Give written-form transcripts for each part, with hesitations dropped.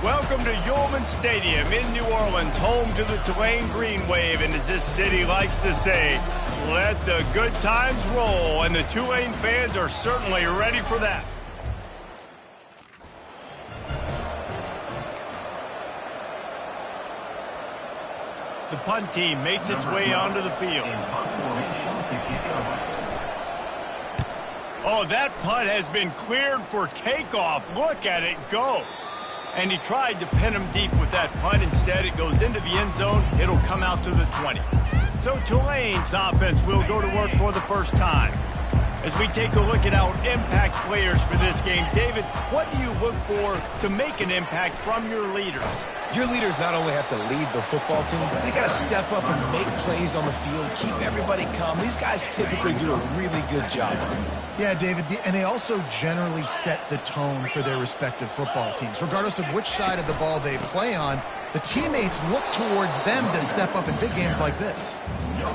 Welcome to Yulman Stadium in New Orleans, home to the Tulane Green Wave, and as this city likes to say, let the good times roll, and the Tulane fans are certainly ready for that. The punt team makes its way onto the field. Oh, that punt has been cleared for takeoff. Look at it go. And he tried to pin him deep with that punt. Instead, it goes into the end zone. It'll come out to the 20. So Tulane's offense will go to work for the first time. As we take a look at our impact players for this game, David, what do you look for to make an impact from your leaders? Your leaders not only have to lead the football team, but they got to step up and make plays on the field, keep everybody calm. These guys typically do a really good job. Yeah, David, and they also generally set the tone for their respective football teams. Regardless of which side of the ball they play on, the teammates look towards them to step up in big games like this.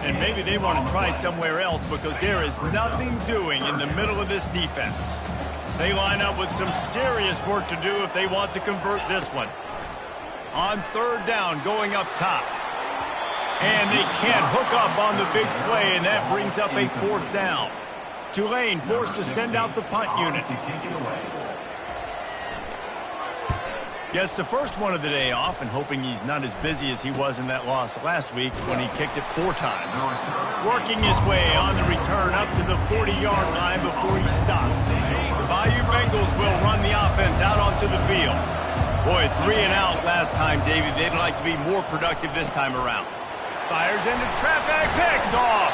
And maybe they want to try somewhere else because there is nothing doing in the middle of this defense. They line up with some serious work to do if they want to convert this one. On third down, going up top. And they can't hook up on the big play, and that brings up a fourth down. Tulane forced to send out the punt unit. Gets the first one of the day off and hoping he's not as busy as he was in that loss last week when he kicked it 4 times. Working his way on the return up to the 40-yard line before he stopped. The Bayou Bengals will run the offense out onto the field. Boy, 3 and out last time, David. They'd like to be more productive this time around. Fires into traffic, picked off.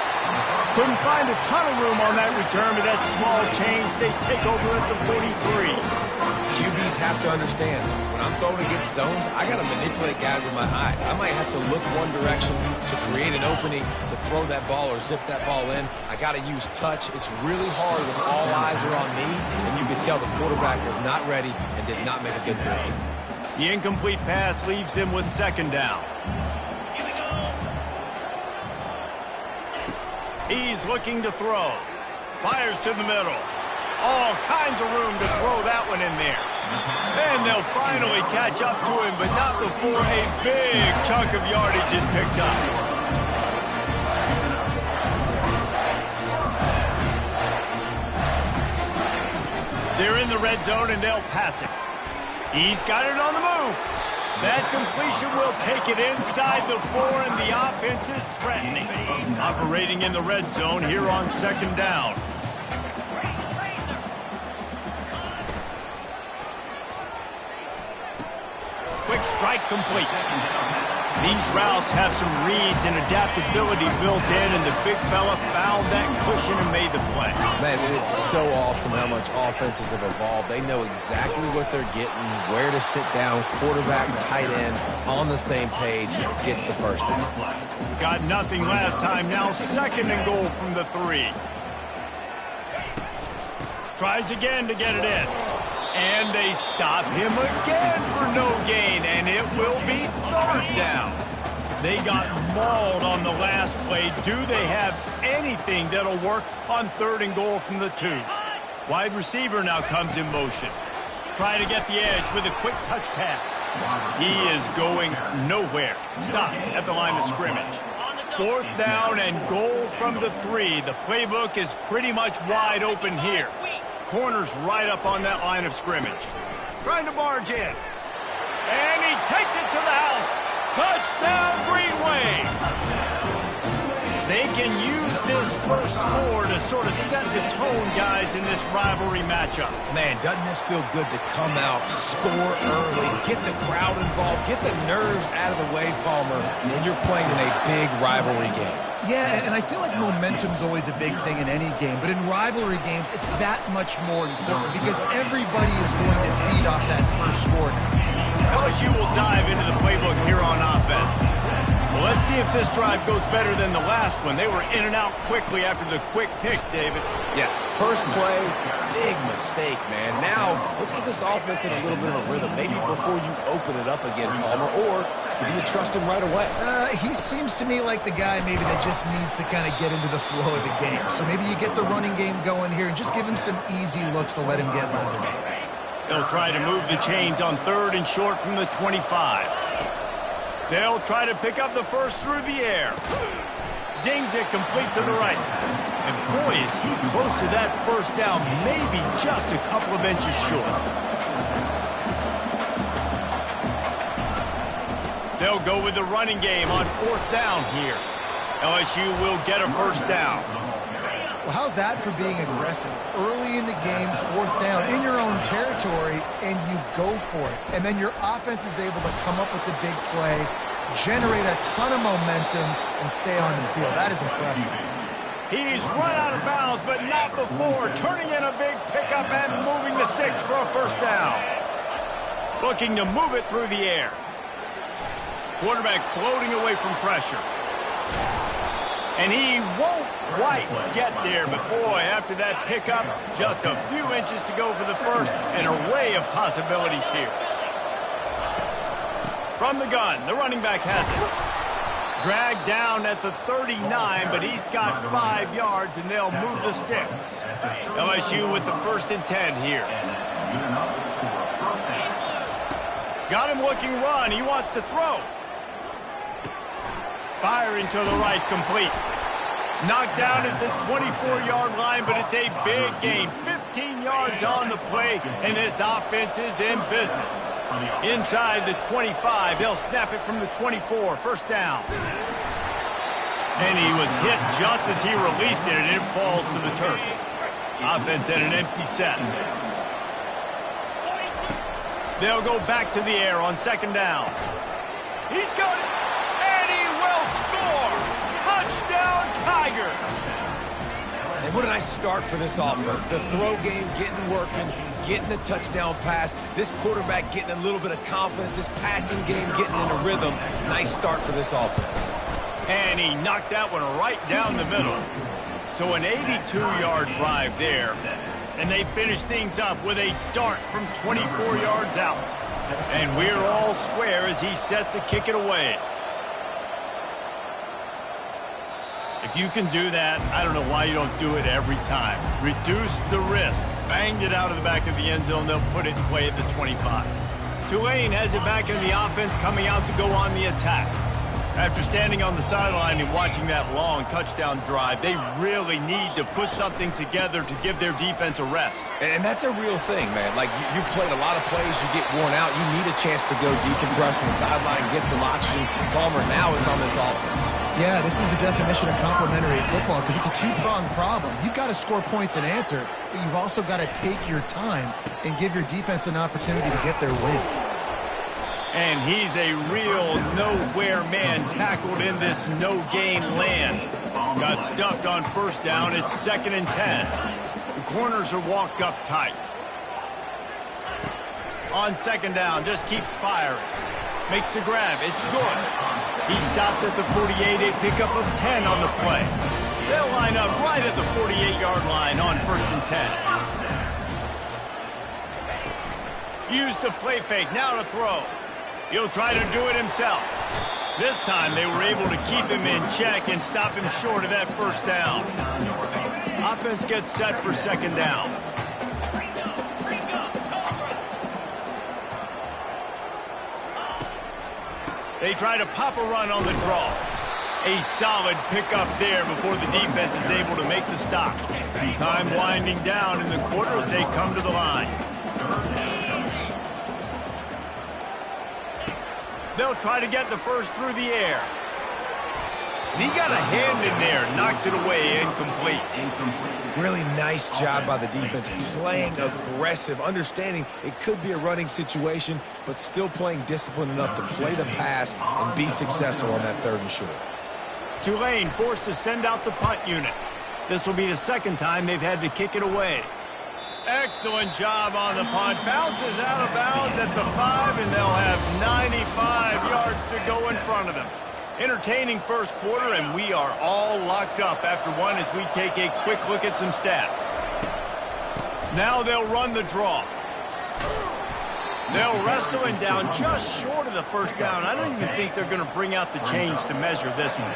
Couldn't find a ton of room on that return, but that small change, they take over at the 43. QBs have to understand, when I'm throwing against zones, I got to manipulate guys with my eyes. I might have to look one direction to create an opening to throw that ball or zip that ball in. I got to use touch. It's really hard when all eyes are on me, and you can tell the quarterback was not ready and did not make a good throw. The incomplete pass leaves him with second down. He's looking to throw. Fires to the middle. All kinds of room to throw that one in there. And they'll finally catch up to him, but not before a big chunk of yardage is picked up. They're in the red zone, and they'll pass it. He's got it on the move. That completion will take it inside the 4, and the offense is threatening. Operating in the red zone here on second down. Quick strike complete. These routes have some reads and adaptability built in, and the big fella found that cushion and made the play. Man, it's so awesome how much offenses have evolved. They know exactly what they're getting, where to sit down, quarterback, tight end, on the same page, gets the first down. Got nothing last time, now second and goal from the 3. Tries again to get it in. And they stop him again for no gain, and it will be third down. They got mauled on the last play. Do they have anything that'll work on third and goal from the 2? Wide receiver now comes in motion. Try to get the edge with a quick touch pass. He is going nowhere. Stop at the line of scrimmage. Fourth down and goal from the 3. The playbook is pretty much wide open here. Corner's right up on that line of scrimmage. Trying to barge in. And he takes it to the house. Touchdown, Green Wave. They can use this first score to sort of set the tone, guys, in this rivalry matchup. Man, doesn't this feel good to come out, score early, get the crowd involved, get the nerves out of the way, Palmer, when you're playing in a big rivalry game. Yeah, and I feel like momentum's always a big thing in any game, but in rivalry games, it's that much more important because everybody is going to feed off that first score. LSU will dive into the playbook here on offense. Well, let's see if this drive goes better than the last one. They were in and out quickly after the quick pick, David. Yeah, first play, big mistake, man. Now, let's get this offense in a little bit of a rhythm. Maybe before you open it up again, Palmer, or do you trust him right away? He seems to me like the guy maybe that just needs to kind of get into the flow of the game. So maybe you get the running game going here and just give him some easy looks to let him get lathered up. They'll try to move the chains on 3rd and short from the 25. They'll try to pick up the first through the air. Zings it complete to the right. And boy, is he close to that first down, maybe just a couple of inches short. They'll go with the running game on 4th down here. LSU will get a first down. Well, how's that for being aggressive? Early in the game, 4th down, in your own territory, and you go for it. And then your offense is able to come up with the big play, generate a ton of momentum, and stay on the field. That is impressive. He's run out of bounds, but not before. Turning in a big pickup and moving the sticks for a first down. Looking to move it through the air. Quarterback floating away from pressure. And he won't quite get there, but boy, after that pickup, just a few inches to go for the first, an array of possibilities here. From the gun, the running back has it. Dragged down at the 39, but he's got 5 yards, and they'll move the sticks. LSU with the 1st and 10 here. Got him looking run. He wants to throw. Firing to the right, complete. Knocked down at the 24-yard line, but it's a big gain. 15 yards on the play, and this offense is in business. Inside the 25, they'll snap it from the 24, first down. And he was hit just as he released it, and it falls to the turf. Offense at an empty set. They'll go back to the air on 2nd down. He's got it. Will score! Touchdown, Tiger! And what a nice start for this offense. The throw game getting working, getting the touchdown pass. This quarterback getting a little bit of confidence. This passing game getting in a rhythm. Nice start for this offense. And he knocked that one right down the middle. So an 82-yard drive there. And they finish things up with a dart from 24 yards out. And we're all square as he's set to kick it away. If you can do that, I don't know why you don't do it every time. Reduce the risk. Banged it out of the back of the end zone. They'll put it in play at the 25. Tulane has it back in the offense, coming out to go on the attack. After standing on the sideline and watching that long touchdown drive, they really need to put something together to give their defense a rest. And that's a real thing, man. Like, you played a lot of plays, you get worn out. You need a chance to go decompress on the sideline, get some oxygen. Palmer now is on this offense. Yeah, this is the definition of complementary football because it's a two-pronged problem. You've got to score points and answer, but you've also got to take your time and give your defense an opportunity to get their win. And he's a real nowhere man tackled in this no-gain land. Got stuffed on first down. It's 2nd and 10. The corners are walked up tight. On 2nd down, just keeps firing. Makes the grab. It's good. He stopped at the 48, a pickup of 10 on the play. They'll line up right at the 48-yard line on 1st and 10. Use the play fake. Now to throw. He'll try to do it himself. This time they were able to keep him in check and stop him short of that first down. Offense gets set for 2nd down. They try to pop a run on the draw. A solid pickup there before the defense is able to make the stop. Time winding down in the quarter as they come to the line. They'll try to get the first through the air. And he got a hand in there, knocks it away, incomplete. Really nice job by the defense, playing aggressive, understanding it could be a running situation, but still playing disciplined enough to play the pass and be successful on that 3rd and short. Tulane forced to send out the punt unit. This will be the 2nd time they've had to kick it away. Excellent job on the punt. Bounces out of bounds at the 5, and they'll have 95 yards to go in front of them. Entertaining first quarter, and we are all locked up after one as we take a quick look at some stats. Now they'll run the draw. They'll wrestle him down just short of the first down. I don't even think they're going to bring out the chains to measure this one.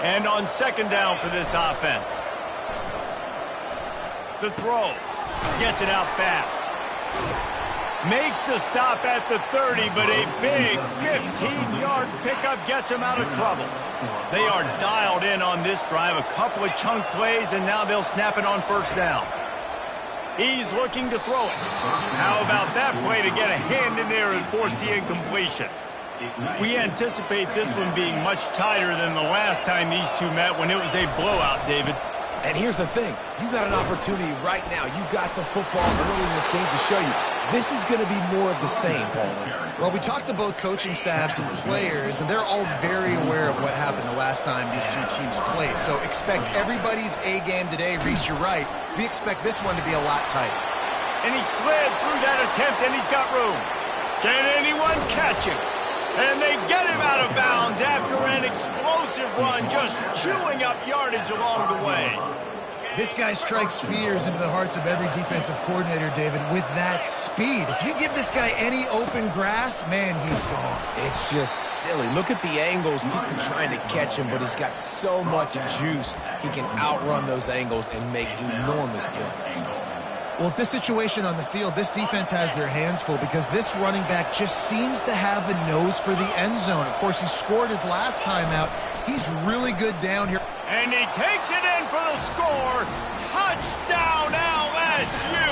And on 2nd down for this offense. The throw. Gets it out fast. Makes the stop at the 30, but a big 15-yard pickup gets him out of trouble. They are dialed in on this drive. A couple of chunk plays, and now they'll snap it on first down. He's looking to throw it. How about that play to get a hand in there and force the incompletion? We anticipate this one being much tighter than the last time these two met when it was a blowout, David. And here's the thing. You got an opportunity right now. You got the football early in this game to show you. This is going to be more of the same, Paul. Well, we talked to both coaching staffs and players, and they're all very aware of what happened the last time these two teams played. So expect everybody's A game today. Reese, you're right. We expect this one to be a lot tighter. And he slid through that attempt, and he's got room. Can anyone catch him? And they get him out of bounds after an explosive run, just chewing up yardage along the way. This guy strikes fears into the hearts of every defensive coordinator, David, with that speed. If you give this guy any open grass, man, he's gone. It's just silly. Look at the angles, people trying to catch him, but he's got so much juice. He can outrun those angles and make enormous plays. Well, at this situation on the field, this defense has their hands full because this running back just seems to have a nose for the end zone. Of course, he scored his last time out. He's really good down here. And he takes it in for the score. Touchdown, LSU!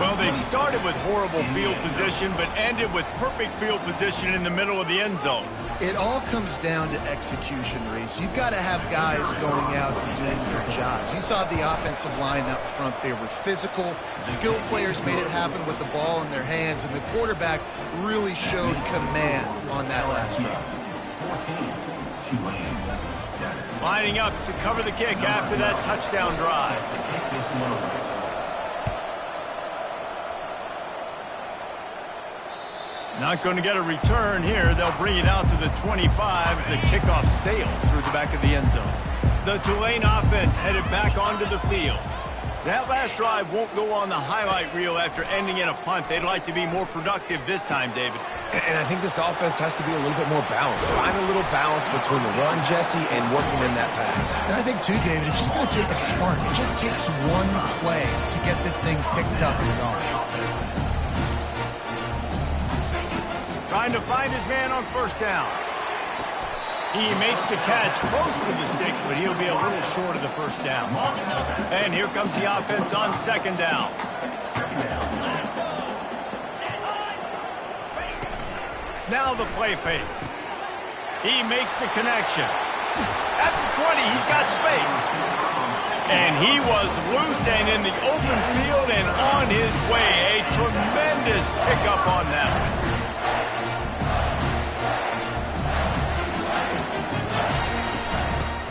Well, they started with horrible field position, but ended with perfect field position in the middle of the end zone. It all comes down to execution, Reese. You've got to have guys going out and doing their jobs. You saw the offensive line up front. They were physical. Skilled players made it happen with the ball in their hands, and the quarterback really showed command on that last drive. Lining up to cover the kick after that touchdown drive. Not going to get a return here. They'll bring it out to the 25 as the kickoff sails through the back of the end zone. The Tulane offense headed back onto the field. That last drive won't go on the highlight reel after ending in a punt. They'd like to be more productive this time, David. And I think this offense has to be a little bit more balanced. Find a little balance between the run, Jesse, and working in that pass. And I think, too, David, it's just going to take a spark. It just takes one play to get this thing picked up and going. Trying to find his man on first down. He makes the catch close to the sticks, but he'll be a little short of the first down. And here comes the offense on second down. Now the play fake. He makes the connection. At the 20, he's got space. And he was loose and in the open field and on his way. A tremendous pickup on that.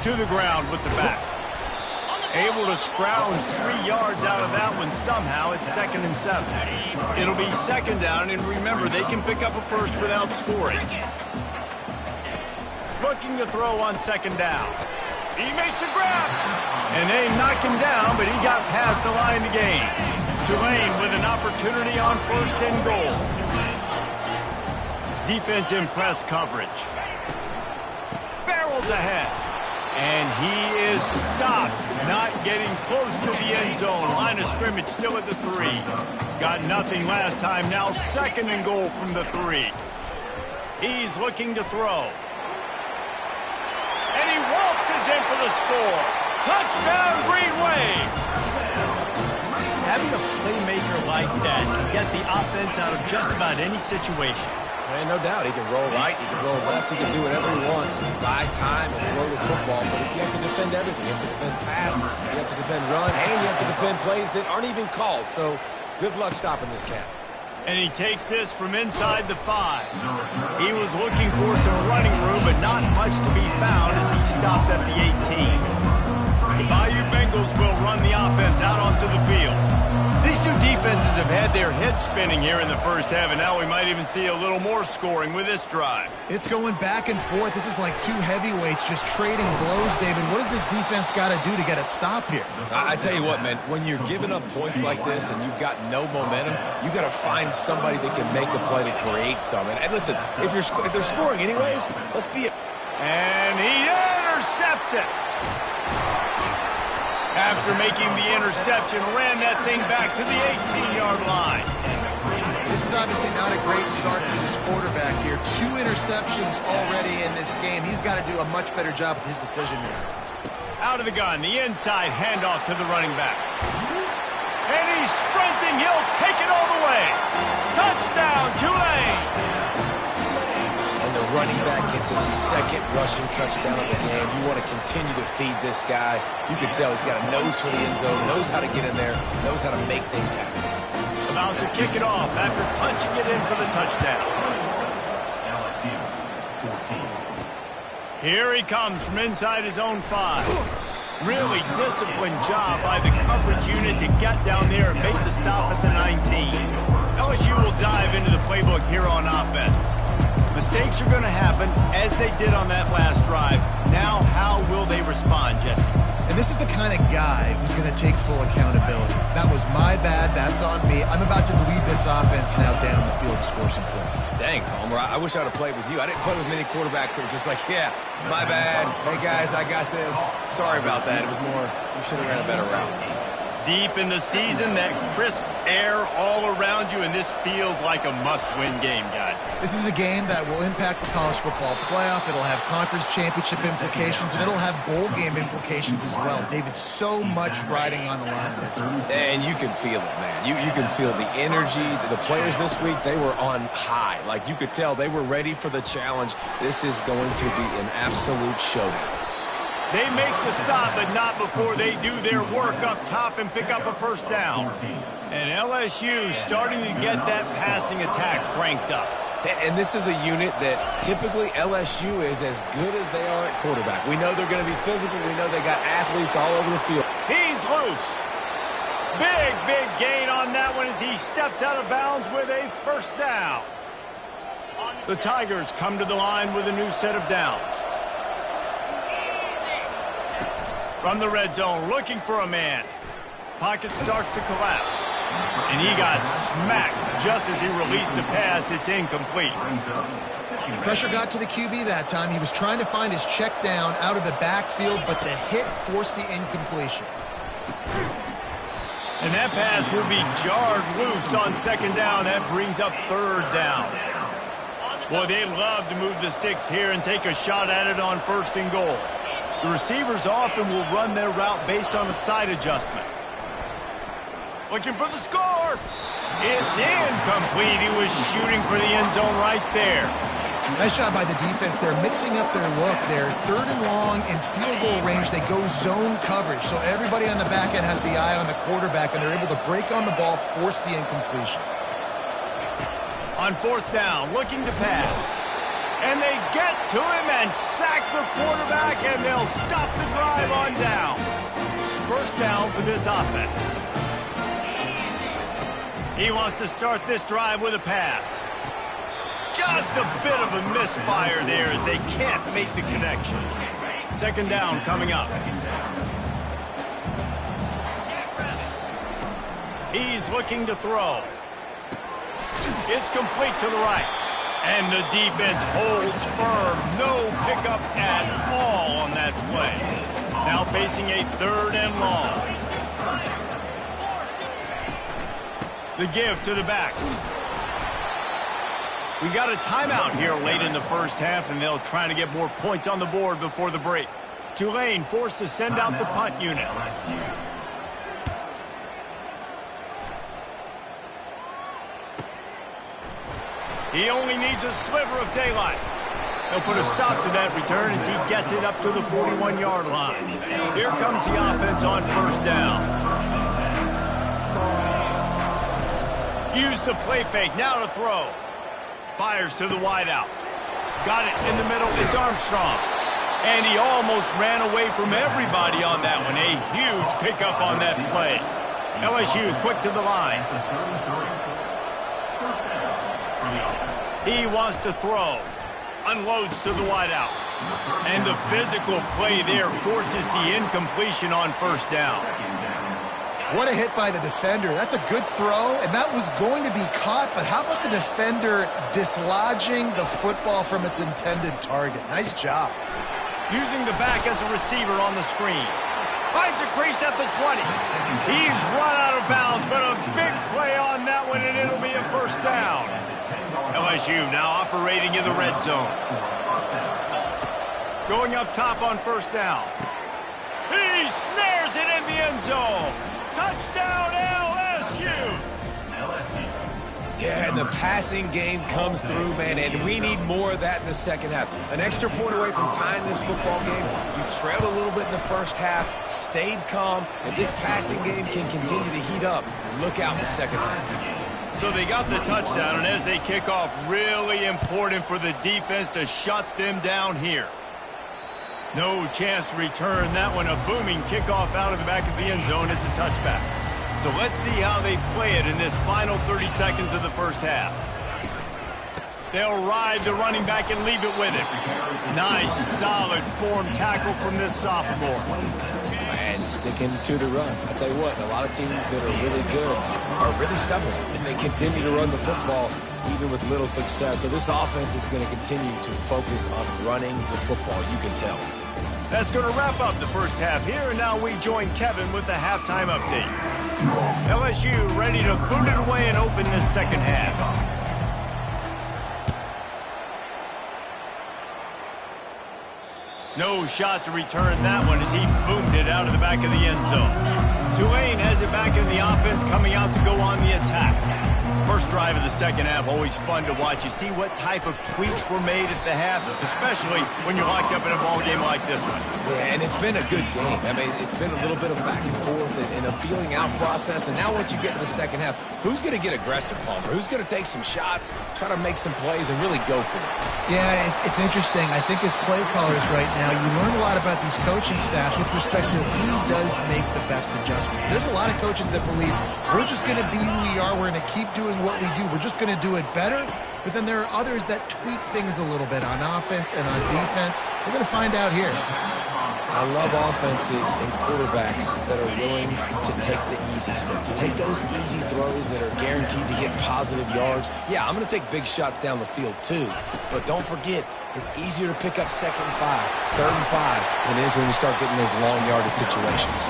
To the ground with the back. Able to scrounge 3 yards out of that one somehow. It's 2nd and 7. It'll be second down, and remember, they can pick up a first without scoring. Looking to throw on second down. He makes a grab. And they knocked him down, but he got past the line to gain. Tulane with an opportunity on first and goal. Defense in press coverage. Barrels ahead. And he is stopped, not getting close to the end zone. Line of scrimmage still at the 3. Got nothing last time, now 2nd and goal from the 3. He's looking to throw. And he waltzes in for the score. Touchdown, Green Wave! Having a playmaker like that can get the offense out of just about any situation. And no doubt, he can roll right, he can roll left, he can do whatever he wants. Buy time and throw the football, but you have to defend everything. You have to defend pass, you have to defend run, and you have to defend plays that aren't even called. So good luck stopping this cat. And he takes this from inside the 5. He was looking for some running room, but not much to be found as he stopped at the 18. The Bayou Bengals will run the offense out onto the field. These two defenses have had their heads spinning here in the first half, and now we might even see a little more scoring with this drive. It's going back and forth. This is like two heavyweights just trading blows, David. What does this defense got to do to get a stop here? I tell you what, man, when you're giving up points like this and you've got no momentum, you got to find somebody that can make a play to create some. And listen, if they're scoring anyways, let's be it. And he intercepts it. After making the interception, ran that thing back to the 18-yard line. This is obviously not a great start for this quarterback here. 2 interceptions already in this game. He's got to do a much better job with his decision here. Out of the gun, the inside handoff to the running back. And he's sprinting. He'll take it all the way. Touchdown, Tulane. And the running back gets his second rushing touchdown of the game. You want to continue to feed this guy. You can tell he's got a nose for the end zone, knows how to get in there, knows how to make things happen. About to kick it off after punching it in for the touchdown. Here he comes from inside his own 5. Really disciplined job by the coverage unit to get down there and make the stop at the 19. LSU will dive into the playbook here on offense. Mistakes are going to happen, as they did on that last drive. Now, how will they respond, Jesse? And this is the kind of guy who's going to take full accountability. That was my bad. That's on me. I'm about to lead this offense now down the field and score some points. Dang, Palmer, I wish I would have played with you. I didn't play with many quarterbacks that were just like, yeah, my bad. Hey, guys, I got this. Sorry about that. It was more, you should have ran a better route. Deep in the season, that crisp air all around you, and this feels like a must-win game, guys. This is a game that will impact the college football playoff. It'll have conference championship implications, and it'll have bowl game implications as well. David, so much riding on the line in this one. And you can feel it, man. You can feel the energy. The players this week, they were on high. Like, you could tell they were ready for the challenge. This is going to be an absolute showdown. They make the stop, but not before they do their work up top and pick up a first down. And LSU starting to get that passing attack cranked up. And this is a unit that typically LSU is as good as they are at quarterback. We know they're going to be physical. We know they got athletes all over the field. He's loose. Big gain on that one as he steps out of bounds with a first down. The Tigers come to the line with a new set of downs. From the red zone, looking for a man. Pocket starts to collapse. And he got smacked just as he released the pass. It's incomplete. Pressure got to the QB that time. He was trying to find his check down out of the backfield, but the hit forced the incompletion. And that pass will be jarred loose on second down. That brings up third down. Boy, they love to move the sticks here and take a shot at it on first and goal. The receivers often will run their route based on a side adjustment. Looking for the score. It's incomplete. He was shooting for the end zone right there. Nice job by the defense. They're mixing up their look. They're third and long in field goal range. They go zone coverage. So everybody on the back end has the eye on the quarterback, and they're able to break on the ball, force the incompletion. On fourth down, looking to pass. And they get to him and sack the quarterback, and they'll stop the drive on down. First down for this offense. He wants to start this drive with a pass. Just a bit of a misfire there as they can't make the connection. Second down coming up. He's looking to throw. It's complete to the right. And the defense holds firm. No pickup at all on that play. Now facing a third and long. The give to the back. We got a timeout here late in the first half, and they'll try to get more points on the board before the break. Tulane forced to send out the punt unit. He only needs a sliver of daylight. They'll put a stop to that return as he gets it up to the 41-yard line. Here comes the offense on first down. Use the play fake, now to throw. Fires to the wideout. Got it in the middle, it's Armstrong. And he almost ran away from everybody on that one. A huge pickup on that play. LSU quick to the line. He wants to throw. Unloads to the wideout. And the physical play there forces the incompletion on first down. What a hit by the defender. That's a good throw, and that was going to be caught, but how about the defender dislodging the football from its intended target? Nice job. Using the back as a receiver on the screen. Finds a crease at the 20. He's run out of bounds, but a big play on that one, and it'll be a first down. LSU now operating in the red zone. Going up top on first down. He snares it in the end zone. Touchdown, LSU. Yeah, and the passing game comes through, man, and we need more of that in the second half. An extra point away from tying this football game. You trailed a little bit in the first half, stayed calm. If this passing game can continue to heat up, look out in the second half. So they got the touchdown, and as they kick off, really important for the defense to shut them down here. No chance to return that one. A booming kickoff out of the back of the end zone. It's a touchback. So let's see how they play it in this final 30 seconds of the first half. They'll ride the running back and leave it with him. Nice, solid form tackle from this sophomore. And sticking to the run. I tell you what, a lot of teams that are really good are really stubborn, and they continue to run the football even with little success. So this offense is going to continue to focus on running the football, you can tell. That's going to wrap up the first half here, and now we join Kevin with the halftime update. LSU ready to boot it away and open this second half. No shot to return that one as he boomed it out of the back of the end zone. Tulane has it back in the offense, coming out to go on the attack. First drive of the second half, always fun to watch. You see what type of tweaks were made at the half, especially when you're locked up in a ball game like this one. Yeah, and it's been a good game. I mean, it's been a little bit of back and forth and a feeling out process. And now once you get to the second half, who's going to get aggressive, Palmer? Who's going to take some shots, try to make some plays, and really go for it? Yeah, it's interesting. I think as play callers right now, you learn a lot about these coaching staffs with respect to who does make the best adjustments. There's a lot of coaches that believe we're just going to be who we are. We're going to keep doing what we do. We're just going to do it better. But then there are others that tweak things a little bit on offense and on defense. We're going to find out here. I love offenses and quarterbacks that are willing to take the easy step. Take those easy throws that are guaranteed to get positive yards. Yeah, I'm going to take big shots down the field too. But don't forget, it's easier to pick up 2nd and 5, 3rd and 5 than it is when we start getting those long yardage situations.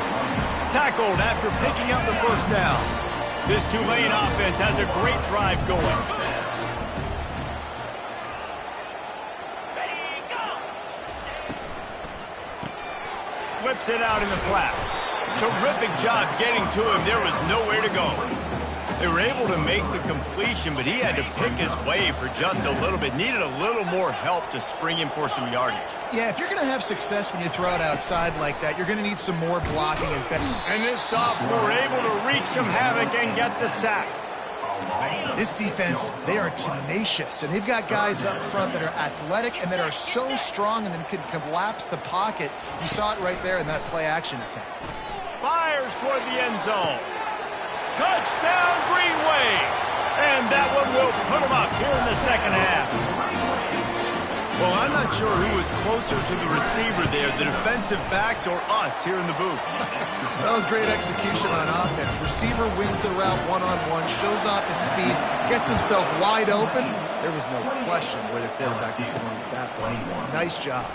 Tackled after picking up the first down. This Tulane offense has a great drive going. Flips it out in the flat. Terrific job getting to him. There was nowhere to go. They were able to make the completion, but he had to pick his way for just a little bit. Needed a little more help to spring him for some yardage. Yeah, if you're going to have success when you throw it outside like that, you're going to need some more blocking and And this sophomore able to wreak some havoc and get the sack. This defense, they are tenacious, and they've got guys up front that are athletic and that are so strong and then can collapse the pocket. You saw it right there in that play-action attempt. Fires toward the end zone. Touchdown, Green Wave! And that one will put him up here in the second half. Well, I'm not sure who was closer to the receiver there, the defensive backs or us here in the booth. That was great execution on offense. Receiver wins the route one-on-one, shows off his speed, gets himself wide open. There was no question where the quarterback was going with that one. Nice job.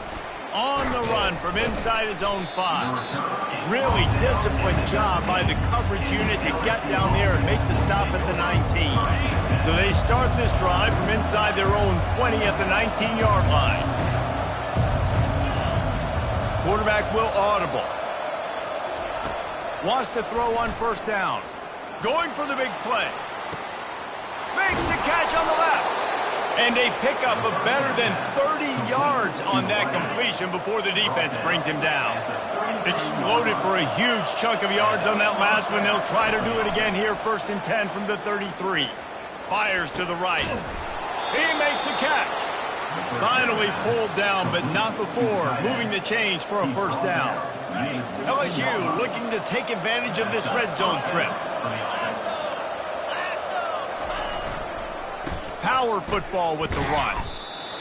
On the run from inside his own 5. Really disciplined job by the coverage unit to get down there and make the stop at the 19. So they start this drive from inside their own 20 at the 19-yard line. Quarterback will audible. Wants to throw on first down. Going for the big play. Makes the catch on the left. And they pick up a better than 30 yards on that completion before the defense brings him down. Exploded for a huge chunk of yards on that last one. They'll try to do it again here, 1st and 10 from the 33. Fires to the right. He makes the catch. Finally pulled down, but not before moving the chains for a first down. LSU looking to take advantage of this red zone trip. Power football with the run.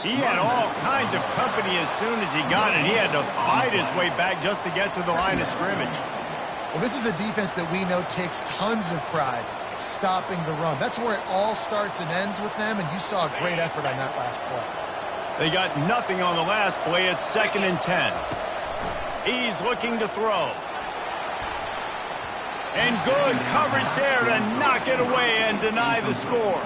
He had all kinds of company as soon as he got it. He had to fight his way back just to get to the line of scrimmage. Well, this is a defense that we know takes tons of pride stopping the run. That's where it all starts and ends with them, and you saw a great effort on that last play. They got nothing on the last play. It's 2nd and 10. He's looking to throw. And good coverage there to knock it away and deny the score.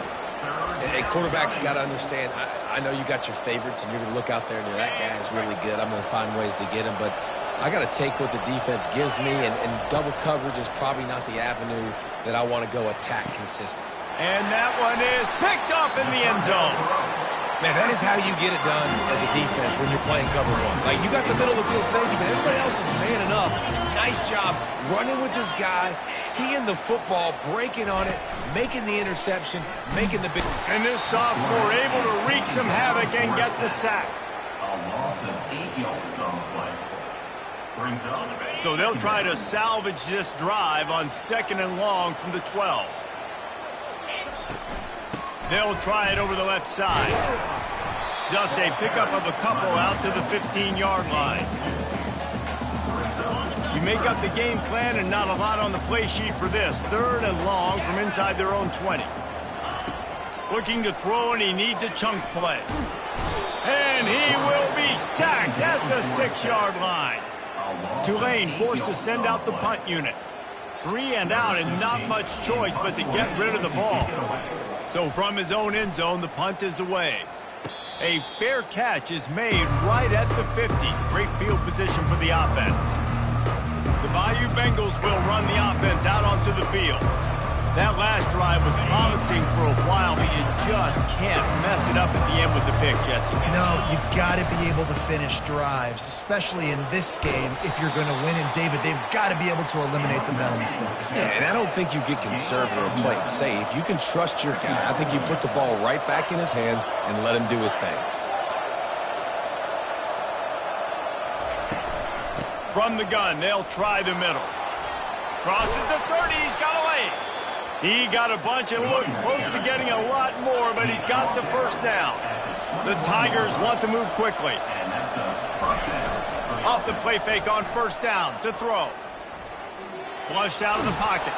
Hey, quarterbacks got to understand, I know you got your favorites, and you're going to look out there and you're, that guy's really good. I'm going to find ways to get him, but I got to take what the defense gives me, and double coverage is probably not the avenue that I want to go attack consistent. And that one is picked off in the end zone. Man, that is how you get it done as a defense when you're playing cover one. Like, you got the middle of the field safety, but everybody else is manning up. Nice job running with this guy, seeing the football, breaking on it, making the interception, making the big... And this sophomore able to wreak some havoc and get the sack. A loss of 8 yards on the play. Brings on the base. So they'll try to salvage this drive on 2nd and long from the 12. They'll try it over the left side. Just a pickup of a couple out to the 15-yard line. You make up the game plan and not a lot on the play sheet for this. 3rd and long from inside their own 20. Looking to throw, and he needs a chunk play. And he will be sacked at the 6-yard line. Tulane forced to send out the punt unit. 3 and out, and not much choice but to get rid of the ball. So from his own end zone, the punt is away. A fair catch is made right at the 50. Great field position for the offense. The Bayou Bengals will run the offense out onto the field. That last drive was promising for a while, but you just can't mess it up at the end with the pick, Jesse. No, you've got to be able to finish drives, especially in this game if you're going to win. And, David, they've got to be able to eliminate the mental mistakes. Yeah, and I don't think you get conservative or play it safe. You can trust your guy. I think you put the ball right back in his hands and let him do his thing. From the gun, they'll try the middle. Crosses the 30, he's got away. He got a bunch and looked close to getting a lot more, but he's got the first down. The Tigers want to move quickly. Off the play fake on 1st down to throw. Flushed out of the pocket.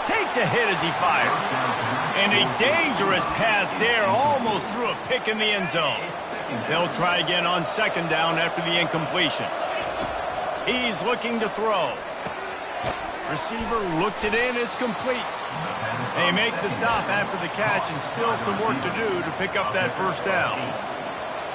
Takes a hit as he fires. And a dangerous pass there, almost threw a pick in the end zone. They'll try again on 2nd down after the incompletion. He's looking to throw. Receiver looks it in, it's complete. They make the stop after the catch, and still some work to do to pick up that 1st down.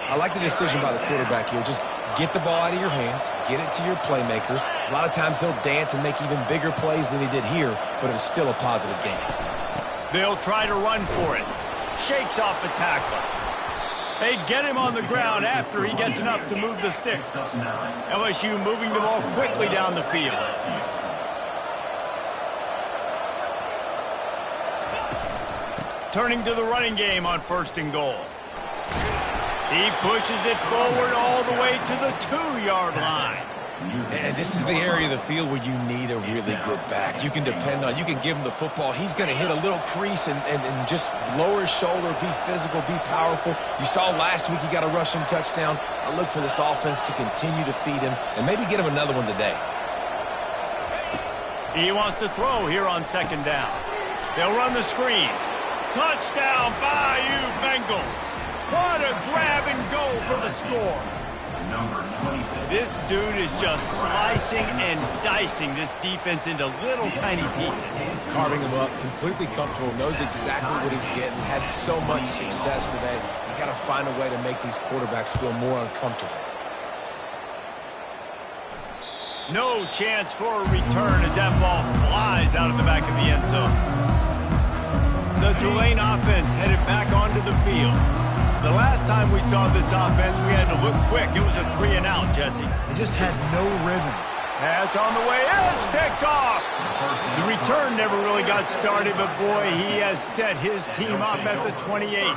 I like the decision by the quarterback here. Just get the ball out of your hands, get it to your playmaker. A lot of times he'll dance and make even bigger plays than he did here, but it was still a positive game. They'll try to run for it. Shakes off the tackler. They get him on the ground after he gets enough to move the sticks. LSU moving the ball quickly down the field. Turning to the running game on 1st and goal. He pushes it forward all the way to the 2-yard line. And this is the area of the field where you need a really good back. You can depend on, you can give him the football. He's going to hit a little crease and just lower his shoulder, be physical, be powerful. You saw last week he got a rushing touchdown. I look for this offense to continue to feed him and maybe get him another one today. He wants to throw here on 2nd down. They'll run the screen. Touchdown, Bayou Bengals. What a grab and go for the score. This dude is just slicing and dicing this defense into little tiny pieces. Carving him up, completely comfortable, knows exactly what he's getting, had so much success today. You got to find a way to make these quarterbacks feel more uncomfortable. No chance for a return as that ball flies out of the back of the end zone. The Tulane offense headed back onto the field. The last time we saw this offense, we had to look quick. It was a 3 and out, Jesse. They just had no rhythm. Pass on the way. It's picked off. The return never really got started, but boy, he has set his team up at the 28.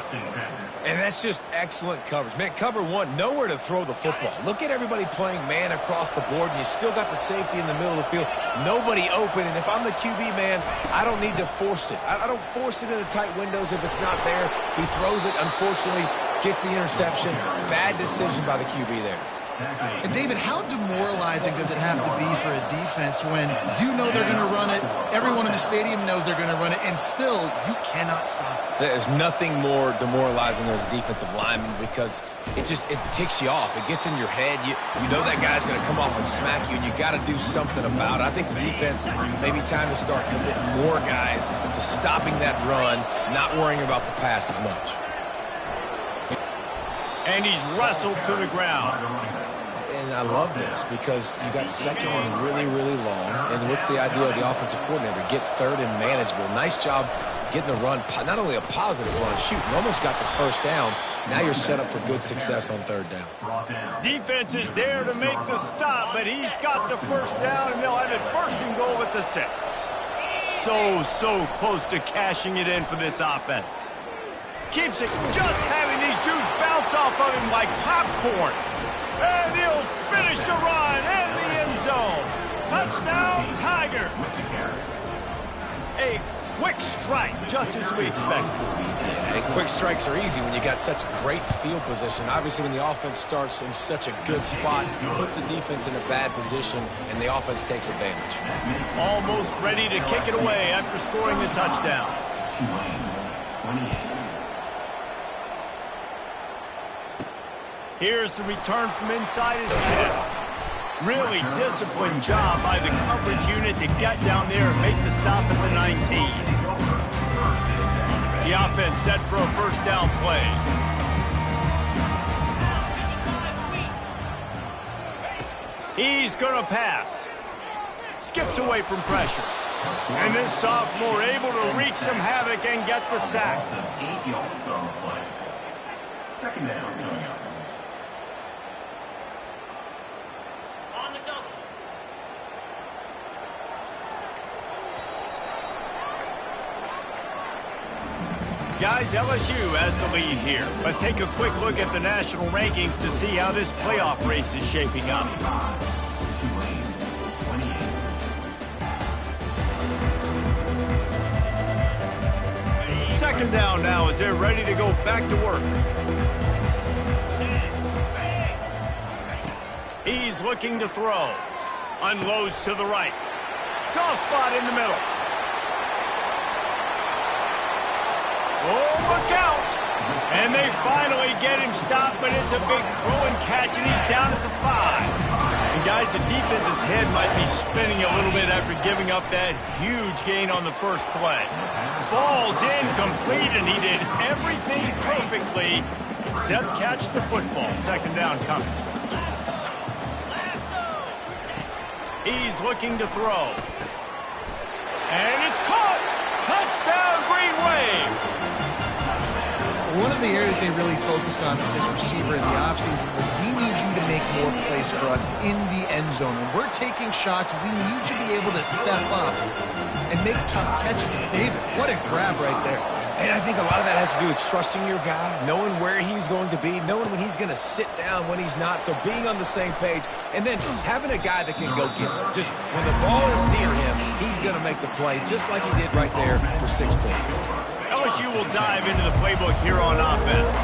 And that's just excellent coverage. Man, cover one, nowhere to throw the football. Look at everybody playing man across the board, and you still got the safety in the middle of the field. Nobody open, and if I'm the QB, man, I don't need to force it. I don't force it into tight windows if it's not there. He throws it, unfortunately, gets the interception. Bad decision by the QB there. And David, how demoralizing does it have to be for a defense when you know they're going to run it, everyone in the stadium knows they're going to run it, and still you cannot stop it? There's nothing more demoralizing as a defensive lineman because it ticks you off. It gets in your head. You know that guy's going to come off and smack you, and you got to do something about it. I think the defense maybe time to start committing more guys to stopping that run, not worrying about the pass as much. And he's wrestled to the ground. And I love this because you got second and really, really long. And what's the idea of the offensive coordinator? Get third and manageable. Nice job getting the run, not only a positive run, shoot, you almost got the first down. Now you're set up for good success on third down. Defense is there to make the stop, but he's got the first down, and they'll have it first and goal at the 6. So close to cashing it in for this offense. Keeps it, just having these dudes bounce off of him like popcorn. And he'll finish the run in the end zone. Touchdown, Tiger. A quick strike, just as we expected. And quick strikes are easy when you got such great field position. Obviously, when the offense starts in such a good spot, puts the defense in a bad position, and the offense takes advantage. Almost ready to kick it away after scoring the touchdown. Here's the return from inside his 10. Really disciplined job by the coverage unit to get down there and make the stop at the 19. The offense set for a first down play. He's going to pass. Skips away from pressure. And this sophomore able to wreak some havoc and get the sack. 8 yards on the play. Second down coming up. Guys, LSU has the lead here. Let's take a quick look at the national rankings to see how this playoff race is shaping up. Second down now as they're ready to go back to work. He's looking to throw. Unloads to the right. Soft spot in the middle. Oh, look out! And they finally get him stopped, but it's a big throw and catch, and he's down at the 5. And guys, the defense's head might be spinning a little bit after giving up that huge gain on the first play. Falls incomplete, and he did everything perfectly except catch the football. Second down coming. He's looking to throw. And it's caught! Touchdown, Green Wave! One of the areas they really focused on with this receiver in the offseason was we need you to make more plays for us in the end zone. When we're taking shots, we need you to be able to step up and make tough catches. And David, what a grab right there. And I think a lot of that has to do with trusting your guy, knowing where he's going to be, knowing when he's going to sit down, when he's not. So being on the same page, and then having a guy that can go get it. Just when the ball is near him, he's going to make the play, just like he did right there for 6 points. LSU will dive into the playbook here on offense.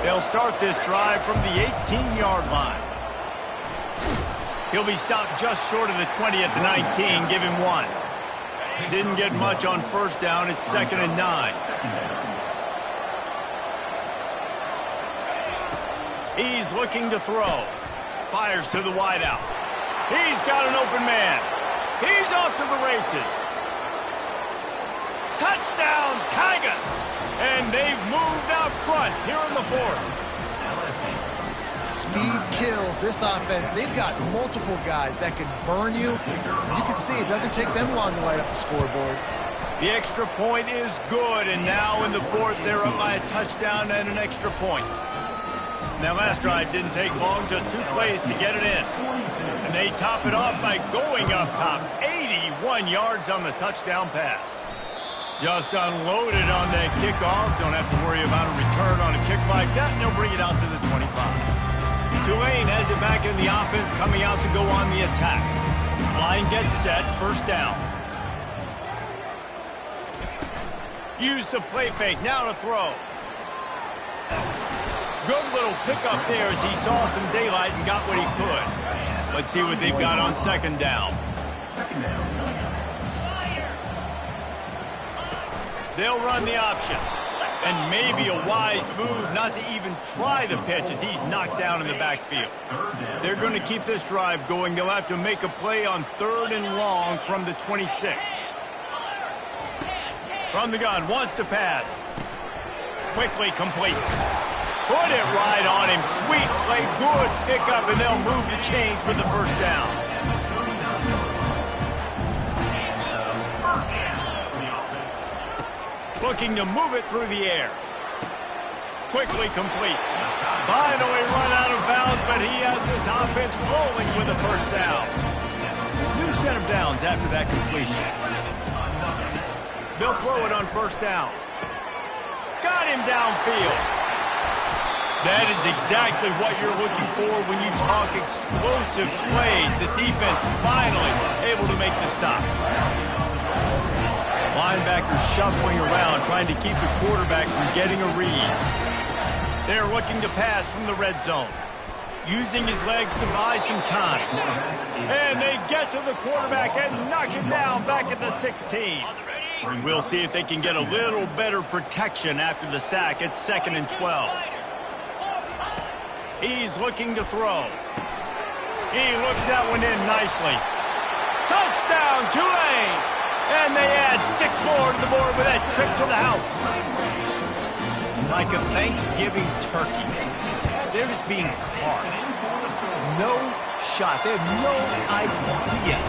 They'll start this drive from the 18-yard line. He'll be stopped just short of the 20 at the 19. Give him 1. Didn't get much on first down. It's 2nd and 9. He's looking to throw. Fires to the wideout. He's got an open man. He's off to the races. Touchdown, Tigers! And they've moved out front here in the 4th. Speed kills this offense. They've got multiple guys that can burn you. You can see it doesn't take them long to light up the scoreboard. The extra point is good, and now in the 4th, they're up by a touchdown and an extra point. Now, last drive didn't take long, just 2 plays to get it in. And they top it off by going up top. 81 yards on the touchdown pass. Just unloaded on that kickoff. Don't have to worry about a return on a kick like that. They'll bring it out to the 25. Tulane has it back in the offense, coming out to go on the attack. Line gets set, first down. Use the play fake, now to throw. Good little pickup there as he saw some daylight and got what he could. Let's see what they've got on second down. They'll run the option. And maybe a wise move not to even try the pitch as he's knocked down in the backfield. If they're going to keep this drive going, they'll have to make a play on 3rd and long from the 26. From the gun, wants to pass. Quickly complete. Put it right on him. Sweet play, good pickup, and they'll move the chains with the first down. Looking to move it through the air. Quickly complete. Finally run out of bounds, but he has his offense rolling with the first down. New set of downs after that completion. They'll throw it on first down. Got him downfield. That is exactly what you're looking for when you talk explosive plays. The defense finally able to make the stop. Linebackers shuffling around, trying to keep the quarterback from getting a read. They're looking to pass from the red zone, using his legs to buy some time. And they get to the quarterback and knock him down back at the 16. We'll see if they can get a little better protection after the sack at 2nd and 12. He's looking to throw. He looks that one in nicely. Touchdown, Tulane! And they add 6 more to the board with that trip to the house. Like a Thanksgiving turkey, they're just being carved. No shot. They have no idea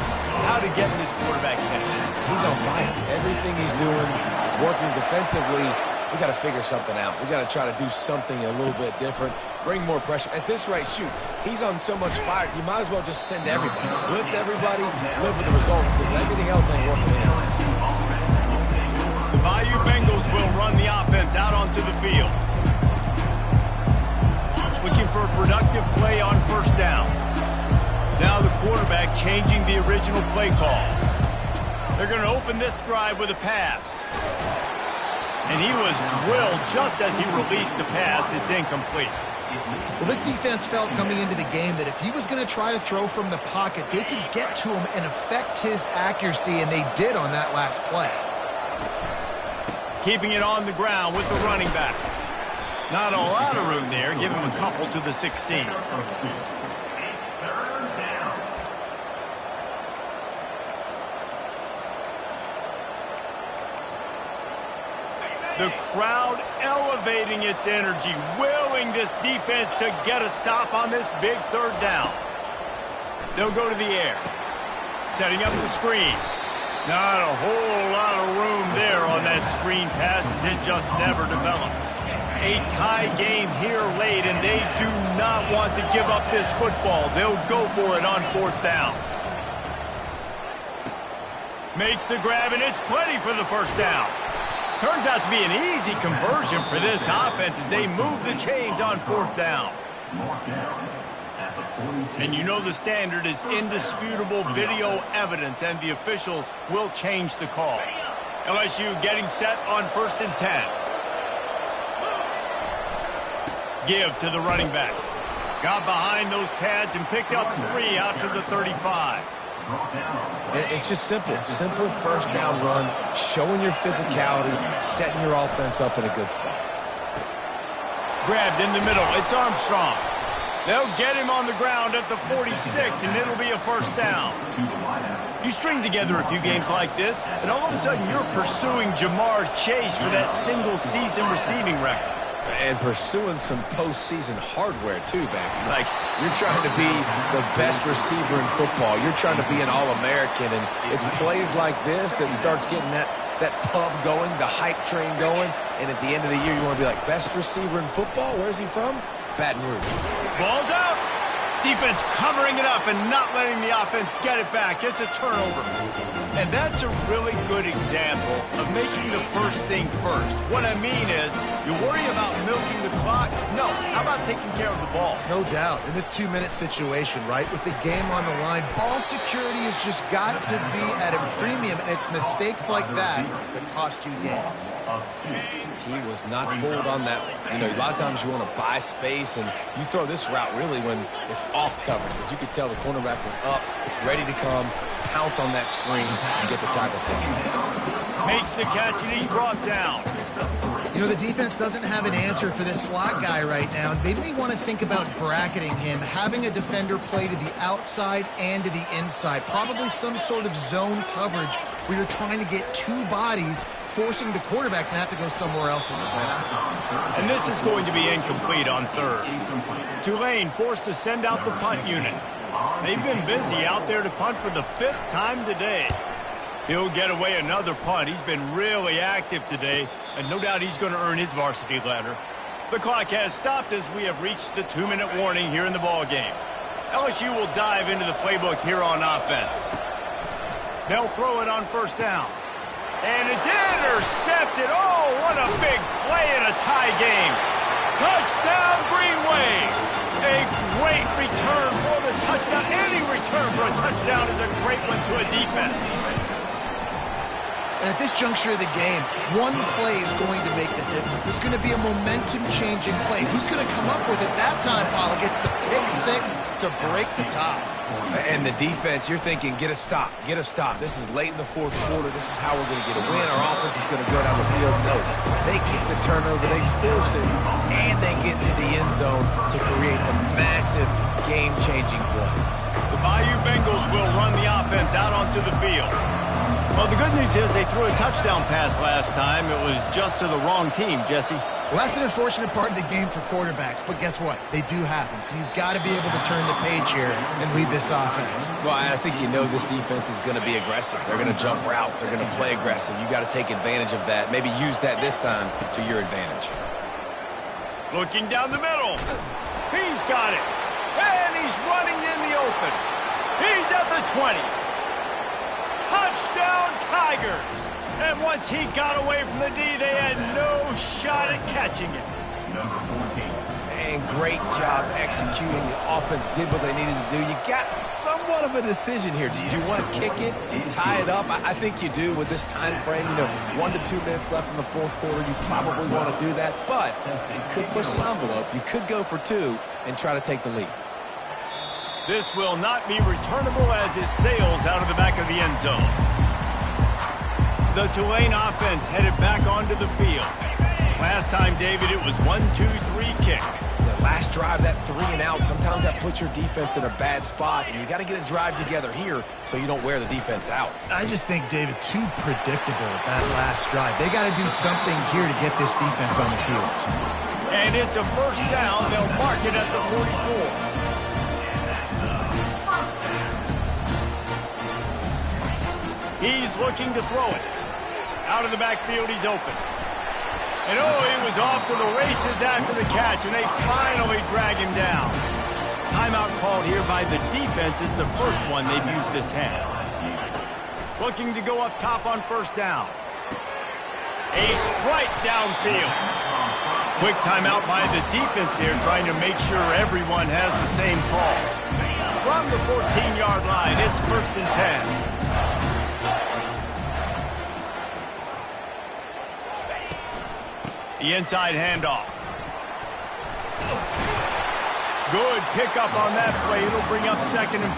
how to get in this quarterback's head. He's on fire. Everything he's doing is working defensively. We got to figure something out. We got to try to do something a little bit different. Bring more pressure. At this rate, shoot, he's on so much fire, you might as well just send everybody. Blitz everybody, live with the results, because everything else ain't working anyways. The Bayou Bengals will run the offense out onto the field. Looking for a productive play on first down. Now the quarterback changing the original play call. They're going to open this drive with a pass. And he was drilled just as he released the pass. It's incomplete. Well, this defense felt coming into the game that if he was going to try to throw from the pocket, they could get to him and affect his accuracy, and they did on that last play. Keeping it on the ground with the running back. Not a lot of room there. Give him a couple to the 16. The crowd elevating its energy, willing this defense to get a stop on this big 3rd down. They'll go to the air. Setting up the screen. Not a whole lot of room there on that screen pass as it just never developed. A tie game here late, and they do not want to give up this football. They'll go for it on 4th down. Makes the grab, and it's plenty for the first down. Turns out to be an easy conversion for this offense as they move the chains on 4th down. And you know the standard is indisputable video evidence, and the officials will change the call. LSU getting set on 1st and 10. Give to the running back. Got behind those pads and picked up 3 out to the 35. And it's just simple. Simple first down run, showing your physicality, setting your offense up in a good spot. Grabbed in the middle. It's Armstrong. They'll get him on the ground at the 46, and it'll be a first down. You string together a few games like this, and all of a sudden you're pursuing Jamar Chase for that single-season receiving record. And pursuing some postseason hardware, too, baby. Like, you're trying to be the best receiver in football. You're trying to be an All-American, and it's plays like this that starts getting that pub going, the hype train going, and at the end of the year, you want to be like, best receiver in football? Where's he from? Baton Rouge. Ball's out. Defense covering it up and not letting the offense get it back. It's a turnover. And that's a really good example of making the first thing first. What I mean is, you worry about milking the clock? No. How about taking care of the ball? No doubt. In this 2-minute situation, right, with the game on the line, ball security has just got to be at a premium, and it's mistakes like that that cost you games. He was not fooled on that one. You know, a lot of times you want to buy space, and you throw this route really when it's off coverage. But you could tell the cornerback was up, ready to come, pounce on that screen, and get the tackle for him. Makes the catch, and he's brought down. You know, the defense doesn't have an answer for this slot guy right now. They may want to think about bracketing him, having a defender play to the outside and to the inside. Probably some sort of zone coverage where you're trying to get two bodies, forcing the quarterback to have to go somewhere else with the ball. And this is going to be incomplete on third. Tulane forced to send out the punt unit. They've been busy out there to punt for the 5th time today. He'll get away another punt. He's been really active today, and no doubt he's going to earn his varsity letter. The clock has stopped as we have reached the 2-minute warning here in the ball game. LSU will dive into the playbook here on offense. They'll throw it on first down. And it's intercepted. Oh, what a big play in a tie game. Touchdown, Green Wave. A great return for the touchdown. Any return for a touchdown is a great one to a defense. And at this juncture of the game, one play is going to make the difference. It's going to be a momentum-changing play. Who's going to come up with it that time, Paul? Gets the pick six to break the tie. And the defense, you're thinking, get a stop, get a stop. This is late in the fourth quarter. This is how we're going to get a win. Our offense is going to go down the field. No, they get the turnover, they force it, and they get to the end zone to create the massive game-changing play. The Bayou Bengals will run the offense out onto the field. Well, the good news is they threw a touchdown pass last time. It was just to the wrong team, Jesse. Well, that's an unfortunate part of the game for quarterbacks, but guess what? They do happen. So you've got to be able to turn the page here and lead this offense. Well, I think you know this defense is going to be aggressive. They're going to jump routes. They're going to play aggressive. You got to take advantage of that. Maybe use that this time to your advantage. Looking down the middle. He's got it. And he's running in the open. He's at the 20. Touchdown, Tigers! And once he got away from the D, they had no shot at catching it. Number 14. And great job executing. The offense did what they needed to do. You got somewhat of a decision here. Do you want to kick it, tie it up? I think you do with this time frame. You know, 1 to 2 minutes left in the fourth quarter. You probably want to do that, but you could push the envelope. You could go for 2 and try to take the lead. This will not be returnable as it sails out of the back of the end zone. The Tulane offense headed back onto the field. Last time, David, it was 1-2-3 kick. The last drive, that 3 and out, sometimes that puts your defense in a bad spot, and you got to get a drive together here so you don't wear the defense out. I just think, David, too predictable that last drive. They got to do something here to get this defense on the field. And it's a first down. They'll mark it at the 44. He's looking to throw it. Out of the backfield, he's open. And oh, he was off to the races after the catch, and they finally drag him down. Timeout called here by the defense. It's the first one they've used this half. Looking to go up top on first down. A strike downfield. Quick timeout by the defense here, trying to make sure everyone has the same call. From the 14-yard line, it's 1st and 10. The inside handoff. Good pickup on that play. It'll bring up 2nd and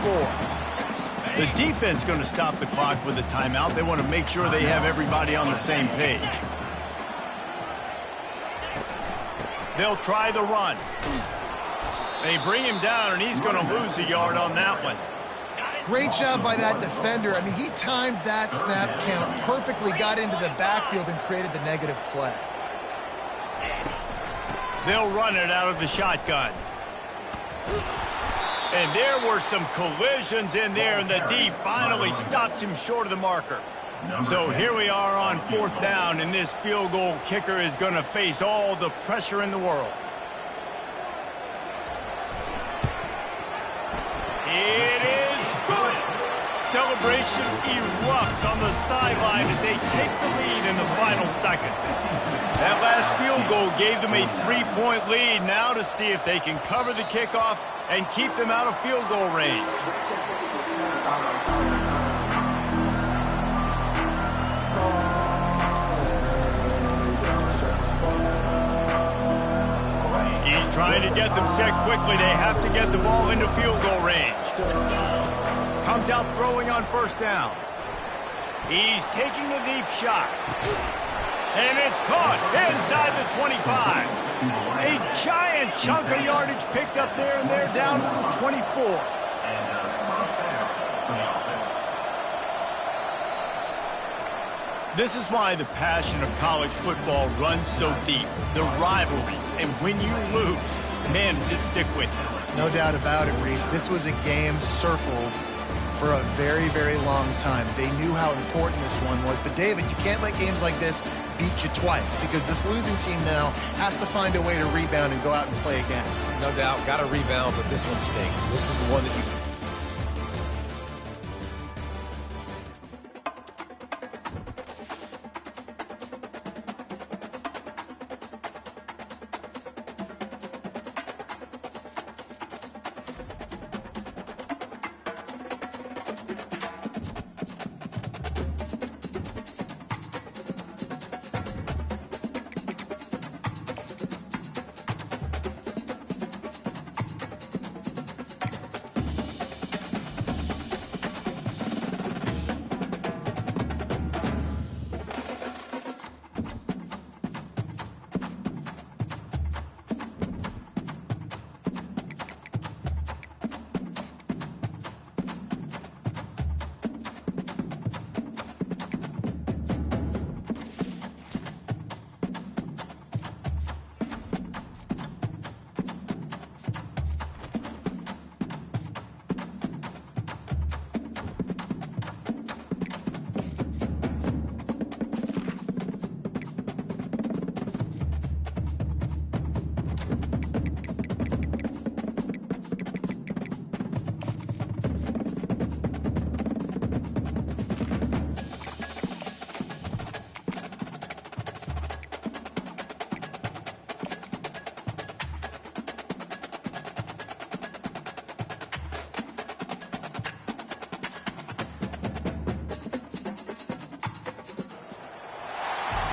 4. The defense going to stop the clock with a timeout. They want to make sure they have everybody on the same page. They'll try the run. They bring him down, and he's going to lose a yard on that one. Great job by that defender. I mean, he timed that snap count perfectly, got into the backfield, and created the negative play. They'll run it out of the shotgun. And there were some collisions in there, and the D finally stops him short of the marker. So here we are on 4th down, and this field goal kicker is going to face all the pressure in the world. It is good. celebration erupts on the sideline as they take the lead in the final seconds. That last field goal gave them a 3-point lead. Now to see if they can cover the kickoff and keep them out of field goal range. He's trying to get them set quickly. They have to get the ball into field goal range. Comes out throwing on first down. He's taking the deep shot. And it's caught inside the 25. A giant chunk of yardage picked up there, and they're down to the 24. This is why the passion of college football runs so deep. The rivalries, and when you lose, man, does it stick with you. No doubt about it, Reese. This was a game circled for a very, very long time. They knew how important this one was. But, David, you can't let games like this beat you twice, because this losing team now has to find a way to rebound and go out and play again. No doubt, got to rebound, but this one stinks. This is the one that you...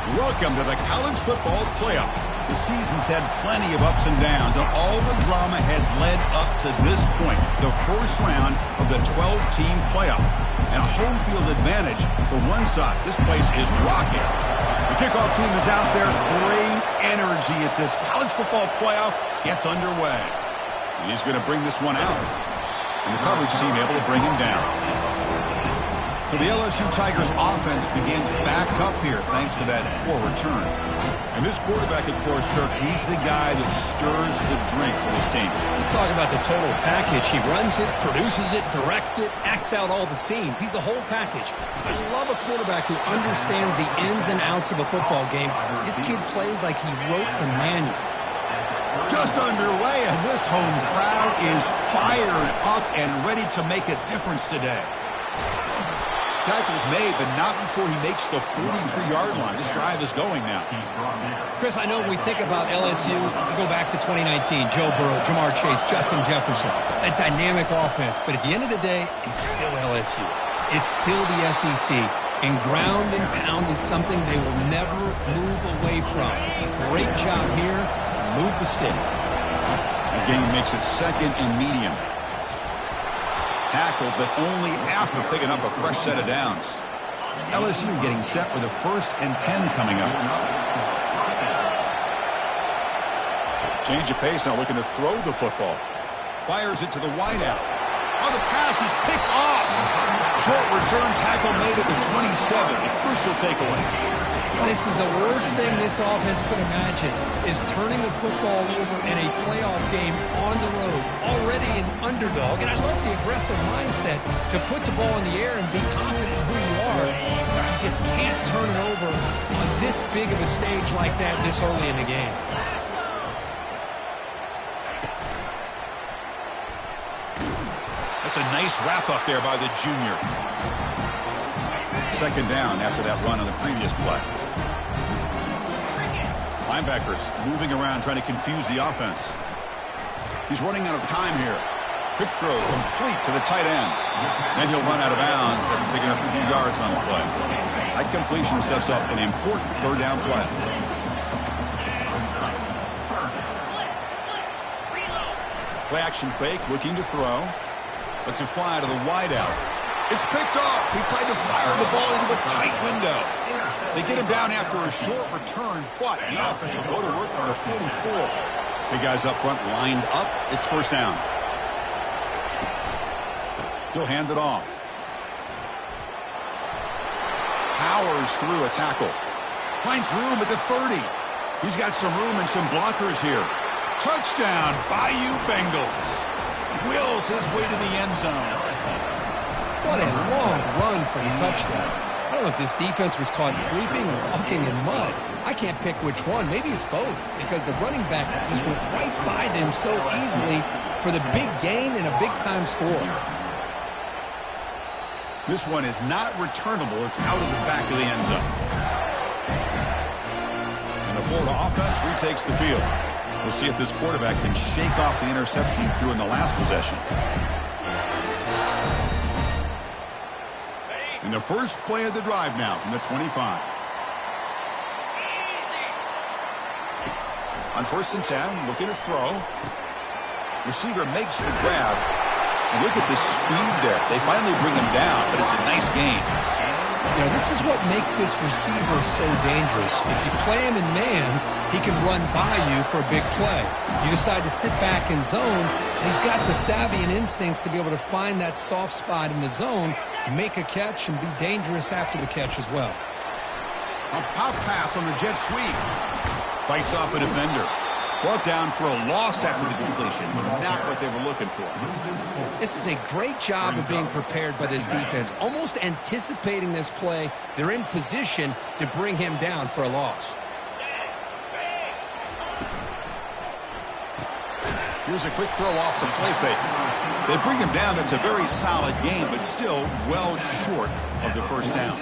Welcome to the College Football Playoff. The season's had plenty of ups and downs, and all the drama has led up to this point, the first round of the 12-team playoff. And a home field advantage for one side. This place is rocking. The kickoff team is out there. Great energy as this College Football Playoff gets underway. He's going to bring this one out. And the coverage team able to bring him down. So the LSU Tigers offense begins backed up here thanks to that poor return. And this quarterback, of course, Kirk, he's the guy that stirs the drink for this team. Talk about the total package. He runs it, produces it, directs it, acts out all the scenes. He's the whole package. I love a quarterback who understands the ins and outs of a football game. This kid plays like he wrote the manual. Just underway, and this home crowd is fired up and ready to make a difference today. Tackle's made, but not before he makes the 43-yard line. This drive is going now. Chris, I know when we think about LSU, we go back to 2019, Joe Burrow, Jamar Chase, Justin Jefferson, that dynamic offense. But at the end of the day, it's still LSU. It's still the SEC. And ground and pound is something they will never move away from. Great job here. Move the sticks. Again, he makes it second and medium. Tackled, but only after picking up a fresh set of downs. LSU getting set with a 1st and 10 coming up. Change of pace now, looking to throw the football. Fires it to the wideout. Oh, the pass is picked off. Short return tackle made at the 27. A crucial takeaway. This is the worst thing this offense could imagine, is turning the football over in a playoff game on the road, already an underdog. And I love the aggressive mindset to put the ball in the air and be confident in who you are. You just can't turn it over on this big of a stage like that this early in the game. A That's a nice wrap-up there by the junior. Second down after that run on the previous play. Linebackers moving around, trying to confuse the offense. He's running out of time here. Quick throw complete to the tight end. And he'll run out of bounds after picking up a few yards on the play. That completion sets up an important third down play. Play action fake, looking to throw. Lets it fly to the wideout. It's picked off. He tried to fire the ball into a tight window. They get him down after a short return, but the offense will go to work from the 44. Big guys up front lined up. It's first down. He'll hand it off. Powers through a tackle. Finds room at the 30. He's got some room and some blockers here. Touchdown, Bayou Bengals. Wills his way to the end zone. What a long run for the touchdown. I don't know if this defense was caught sleeping or walking in mud. I can't pick which one. Maybe it's both, because the running back just went right by them so easily for the big gain and a big-time score. This one is not returnable. It's out of the back of the end zone. And the Florida offense retakes the field. We'll see if this quarterback can shake off the interception he threw in the last possession. In the first play of the drive now from the 25. On 1st and 10, looking to throw. Receiver makes the grab. And look at the speed there. They finally bring him down, but it's a nice gain. You know, this is what makes this receiver so dangerous. If you play him in man, he can run by you for a big play. You decide to sit back in zone, and he's got the savvy and instincts to be able to find that soft spot in the zone, make a catch, and be dangerous after the catch as well. A pop pass on the jet sweep. Fights off a defender. Brought down for a loss after the completion. Not what they were looking for. This is a great job of being prepared by this defense. Almost anticipating this play. They're in position to bring him down for a loss. Here's a quick throw off the play fake. They bring him down. That's a very solid game, but still well short of the first down.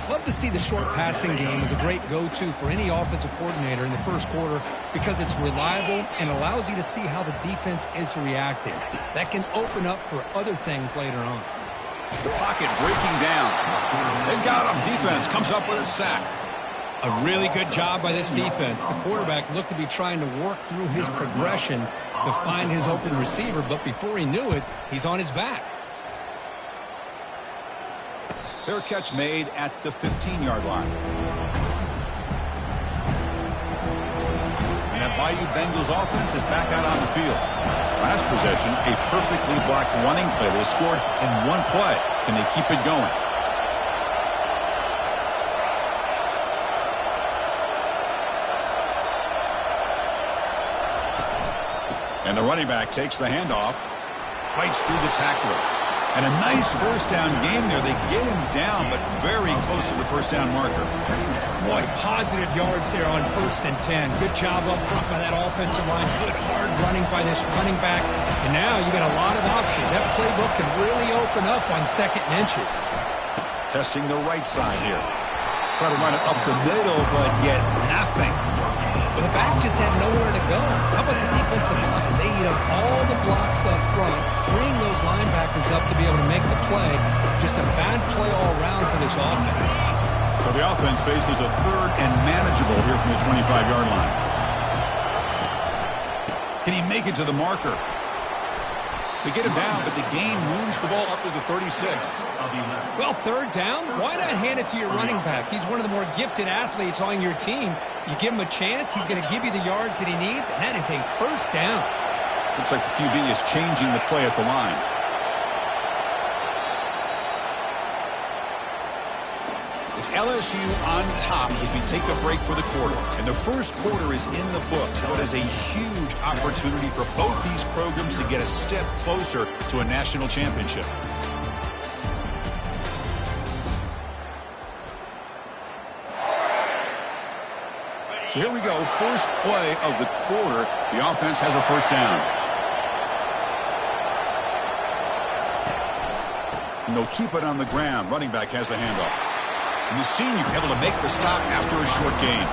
Love to see the short passing game as a great go-to for any offensive coordinator in the first quarter, because it's reliable and allows you to see how the defense is reacting. That can open up for other things later on. The pocket breaking down. They've got him. Defense comes up with a sack. A really good job by this defense. The quarterback looked to be trying to work through his progressions to find his open receiver, but before he knew it, he's on his back. Fair catch made at the 15-yard line. And that Bayou Bengals offense is back out on the field. Last possession, a perfectly blocked running play. They scored in one play. Can they keep it going? And the running back takes the handoff, fights through the tackler. And a nice first down game there. They get him down, but very close to the first down marker. Boy, positive yards there on 1st and 10. Good job up front by that offensive line. Good hard running by this running back. And now you got a lot of options. That playbook can really open up on 2nd and inches. Testing the right side here. Try to run it up the middle, but get nothing. Well, the back just had nowhere to go. How about the defensive line? They eat up all the blocks up front, freeing those linebackers up to be able to make the play. Just a bad play all around for this offense. So the offense faces a 3rd and manageable here from the 25-yard line. Can he make it to the marker? They get him down, but the gain moves the ball up to the 36. Well, 3rd down, why not hand it to your running back? He's one of the more gifted athletes on your team. You give him a chance, he's going to give you the yards that he needs, and that is a 1st down. Looks like the QB is changing the play at the line. It's LSU on top as we take a break for the quarter. And the first quarter is in the books. What is a huge opportunity for both these programs to get a step closer to a national championship. So here we go. First play of the quarter. The offense has a first down. And they'll keep it on the ground. Running back has the handoff. And the senior able to make the stop after a short gain.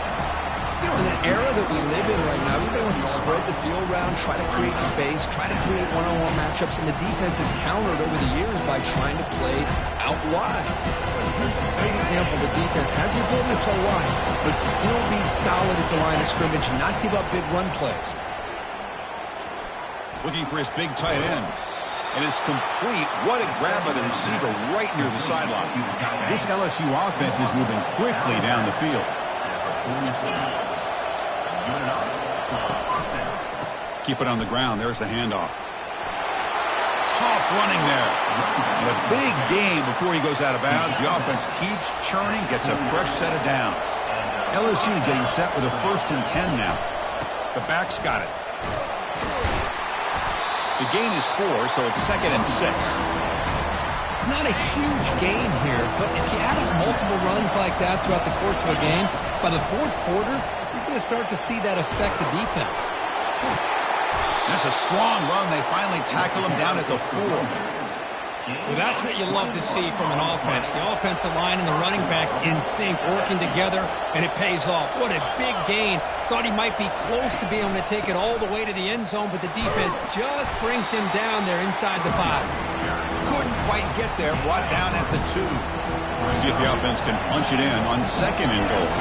You know, in the era that we live in right now, everybody wants to spread the field around, try to create space, try to create one-on-one matchups, and the defense has countered over the years by trying to play out wide. But here's a great example. The defense has the ability to play wide, but still be solid at the line of scrimmage, not give up big run plays. Looking for his big tight end. And it's complete. What a grab by the receiver right near the sideline. This LSU offense is moving quickly down the field. Keep it on the ground. There's the handoff. Tough running there. And a big gain before he goes out of bounds. The offense keeps churning, gets a fresh set of downs. LSU getting set with a 1st and 10 now. The back's got it. The gain is 4, so it's 2nd and 6. It's not a huge gain here, but if you add up multiple runs like that throughout the course of a game, by the 4th quarter, you're going to start to see that affect the defense. That's a strong run. They finally tackle him down at the 4. Well, that's what you love to see from an offense. The offensive line and the running back in sync, working together, and it pays off. What a big gain. Thought he might be close to being able to take it all the way to the end zone, but the defense just brings him down there inside the 5. Couldn't quite get there. Brought down at the 2. See if the offense can punch it in on 2nd and goal.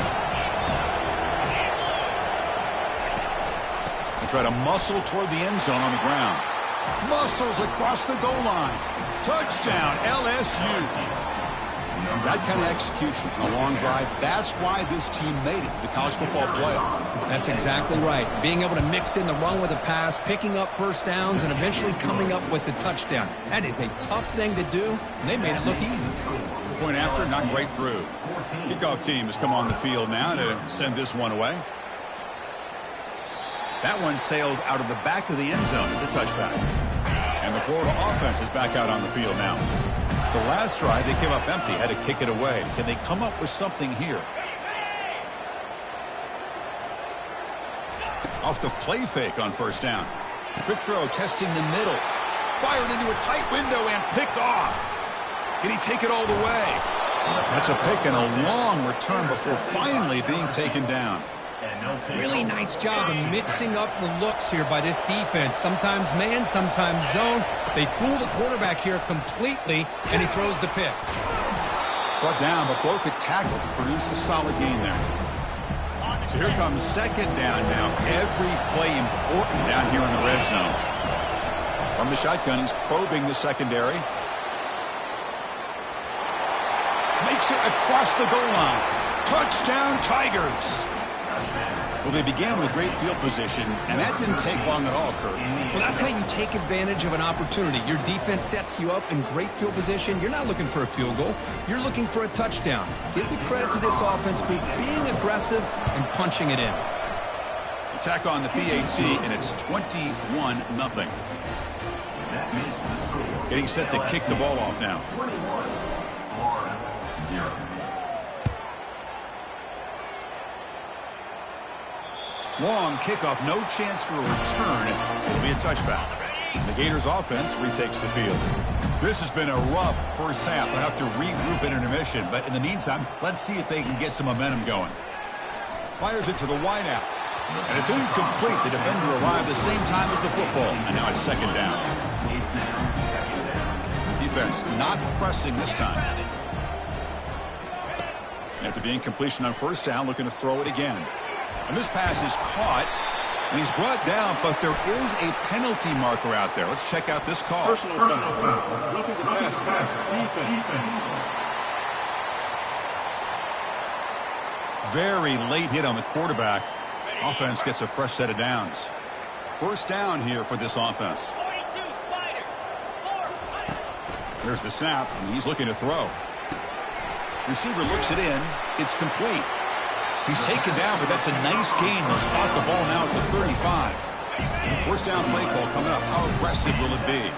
They try to muscle toward the end zone on the ground. Muscles across the goal line. Touchdown, LSU. That kind of execution on a long drive, that's why this team made it to the college football playoff. That's exactly right. Being able to mix in the run with a pass, picking up first downs, and eventually coming up with the touchdown. That is a tough thing to do, and they made it look easy. Point after, knocked right through. Kickoff team has come on the field now to send this one away. That one sails out of the back of the end zone at the touchback. And the Florida offense is back out on the field now. The last drive, they came up empty, had to kick it away. Can they come up with something here? Off the play fake on 1st down. Quick throw, testing the middle. Fired into a tight window and picked off. Can he take it all the way? That's a pick and a long return before finally being taken down. Really nice job of mixing up the looks here by this defense. Sometimes man, sometimes zone. They fool the quarterback here completely, and he throws the pick. Brought down, but broke a tackle to produce a solid gain there. So here comes 2nd down now. Every play important down here in the red zone. From the shotgun, he's probing the secondary. Makes it across the goal line. Touchdown, Tigers. Well, they began with great field position, and that didn't take long at all, Kurt. Well, that's how you take advantage of an opportunity. Your defense sets you up in great field position. You're not looking for a field goal. You're looking for a touchdown. Give the credit to this offense for being aggressive and punching it in. Attack on the PAT, and it's 21-0. Getting set to kick the ball off now. 21, Florida, 0. Long kickoff, no chance for a return. It'll be a touchback. The Gators offense retakes the field. This has been a rough first half. They'll have to regroup in intermission, but in the meantime, let's see if they can get some momentum going. Fires it to the wideout, and it's incomplete. The defender arrived the same time as the football, and now it's 2nd down. Defense not pressing this time. After the incompletion on 1st down, looking to throw it again. And this pass is caught, and he's brought down, but there is a penalty marker out there. Let's check out this call. Personal foul. Roughing the pass. Defense. Very late hit on the quarterback. Offense gets a fresh set of downs. 1st down here for this offense. There's the snap, and he's looking to throw. Receiver looks it in. It's complete. He's taken down, but that's a nice gain. They'll spot the ball now at the 35. 1st down play call coming up. How aggressive will it be?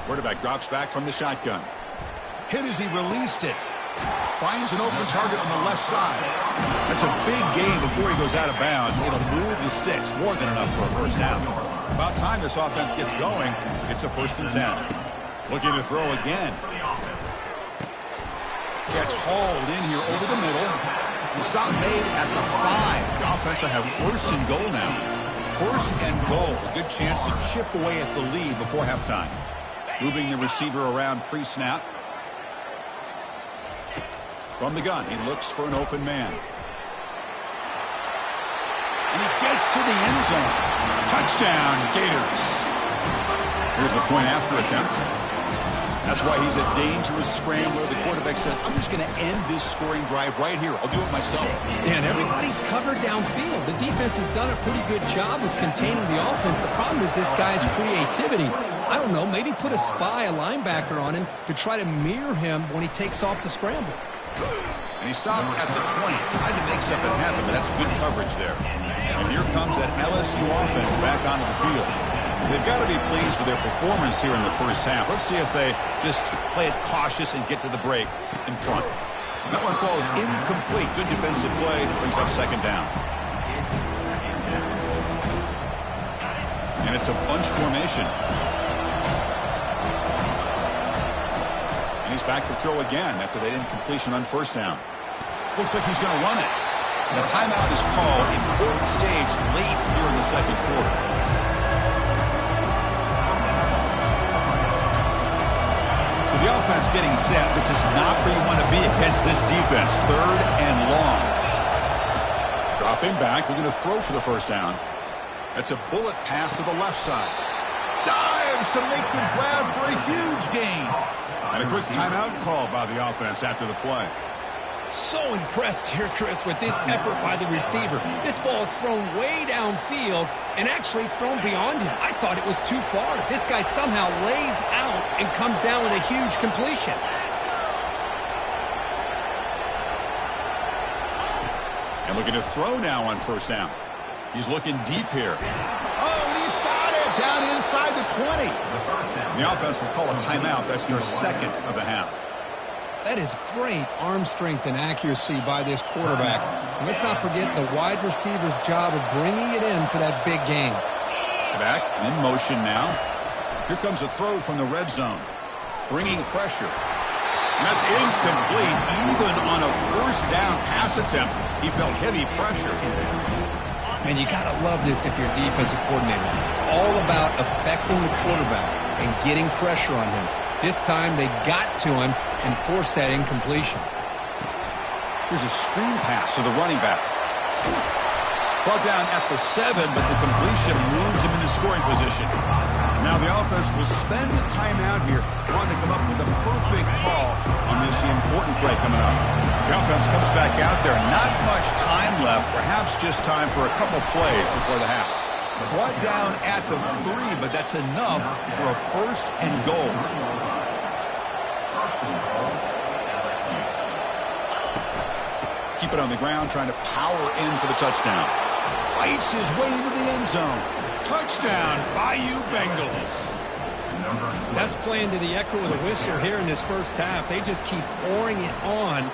Quarterback drops back from the shotgun. Hit as he released it. Finds an open target on the left side. That's a big gain before he goes out of bounds. It'll move the sticks. More than enough for a first down. About time this offense gets going. It's a 1st and 10. Looking to throw again. Catch hauled in here over the middle. The stop made at the 5. The offense will have 1st and goal now. 1st and goal. A good chance to chip away at the lead before halftime. Moving the receiver around pre-snap. From the gun, he looks for an open man. And he gets to the end zone. Touchdown, Gators. Here's the point after attempt. That's why he's a dangerous scrambler. The quarterback says, I'm just going to end this scoring drive right here. I'll do it myself. And everybody's covered downfield. The defense has done a pretty good job of containing the offense. The problem is this guy's creativity. I don't know, maybe put a linebacker on him to try to mirror him when he takes off to scramble. And he stopped at the 20. Tried to make something happen, but that's good coverage there. And here comes that LSU offense back onto the field. They've got to be pleased with their performance here in the first half. Let's see if they just play it cautious and get to the break in front. That one falls incomplete. Good defensive play. Brings up 2nd down. And it's a bunch formation. And he's back to throw again after they didn't completion on 1st down. Looks like he's going to run it. And a timeout is called. Important stage late here in the 2nd quarter. So the offense getting set. This is not where you want to be against this defense. 3rd and long. Dropping back. We're going to throw for the 1st down. That's a bullet pass to the left side. Dives to make the grab for a huge gain. And a quick timeout call by the offense after the play. So impressed here, Chris, with this effort by the receiver. This ball is thrown way downfield, and actually it's thrown beyond him. I thought it was too far. This guy somehow lays out and comes down with a huge completion. And looking to throw now on 1st down. He's looking deep here. Oh, he's got it down inside the 20. The offense will call a timeout. That's their 2nd of the half. That is great arm strength and accuracy by this quarterback. And let's not forget the wide receiver's job of bringing it in for that big gain. Back in motion now. Here comes a throw from the red zone. Bringing pressure. And that's incomplete. Even on a 1st down pass attempt, he felt heavy pressure. Man, you got to love this if you're a defensive coordinator. It's all about affecting the quarterback and getting pressure on him. This time they got to him and forced that incompletion. Here's a screen pass to the running back. Brought down at the 7, but the completion moves him into scoring position. Now the offense will spend a timeout here, wanting to come up with a perfect call on this important play coming up. The offense comes back out there. Not much time left, perhaps just time for a couple plays before the half. Brought down at the 3, but that's enough for a 1st and goal. Keep it on the ground, trying to power in for the touchdown. Fights his way into the end zone. Touchdown, Bayou Bengals. That's playing to the echo of the whistle here in this first half. They just keep pouring it on.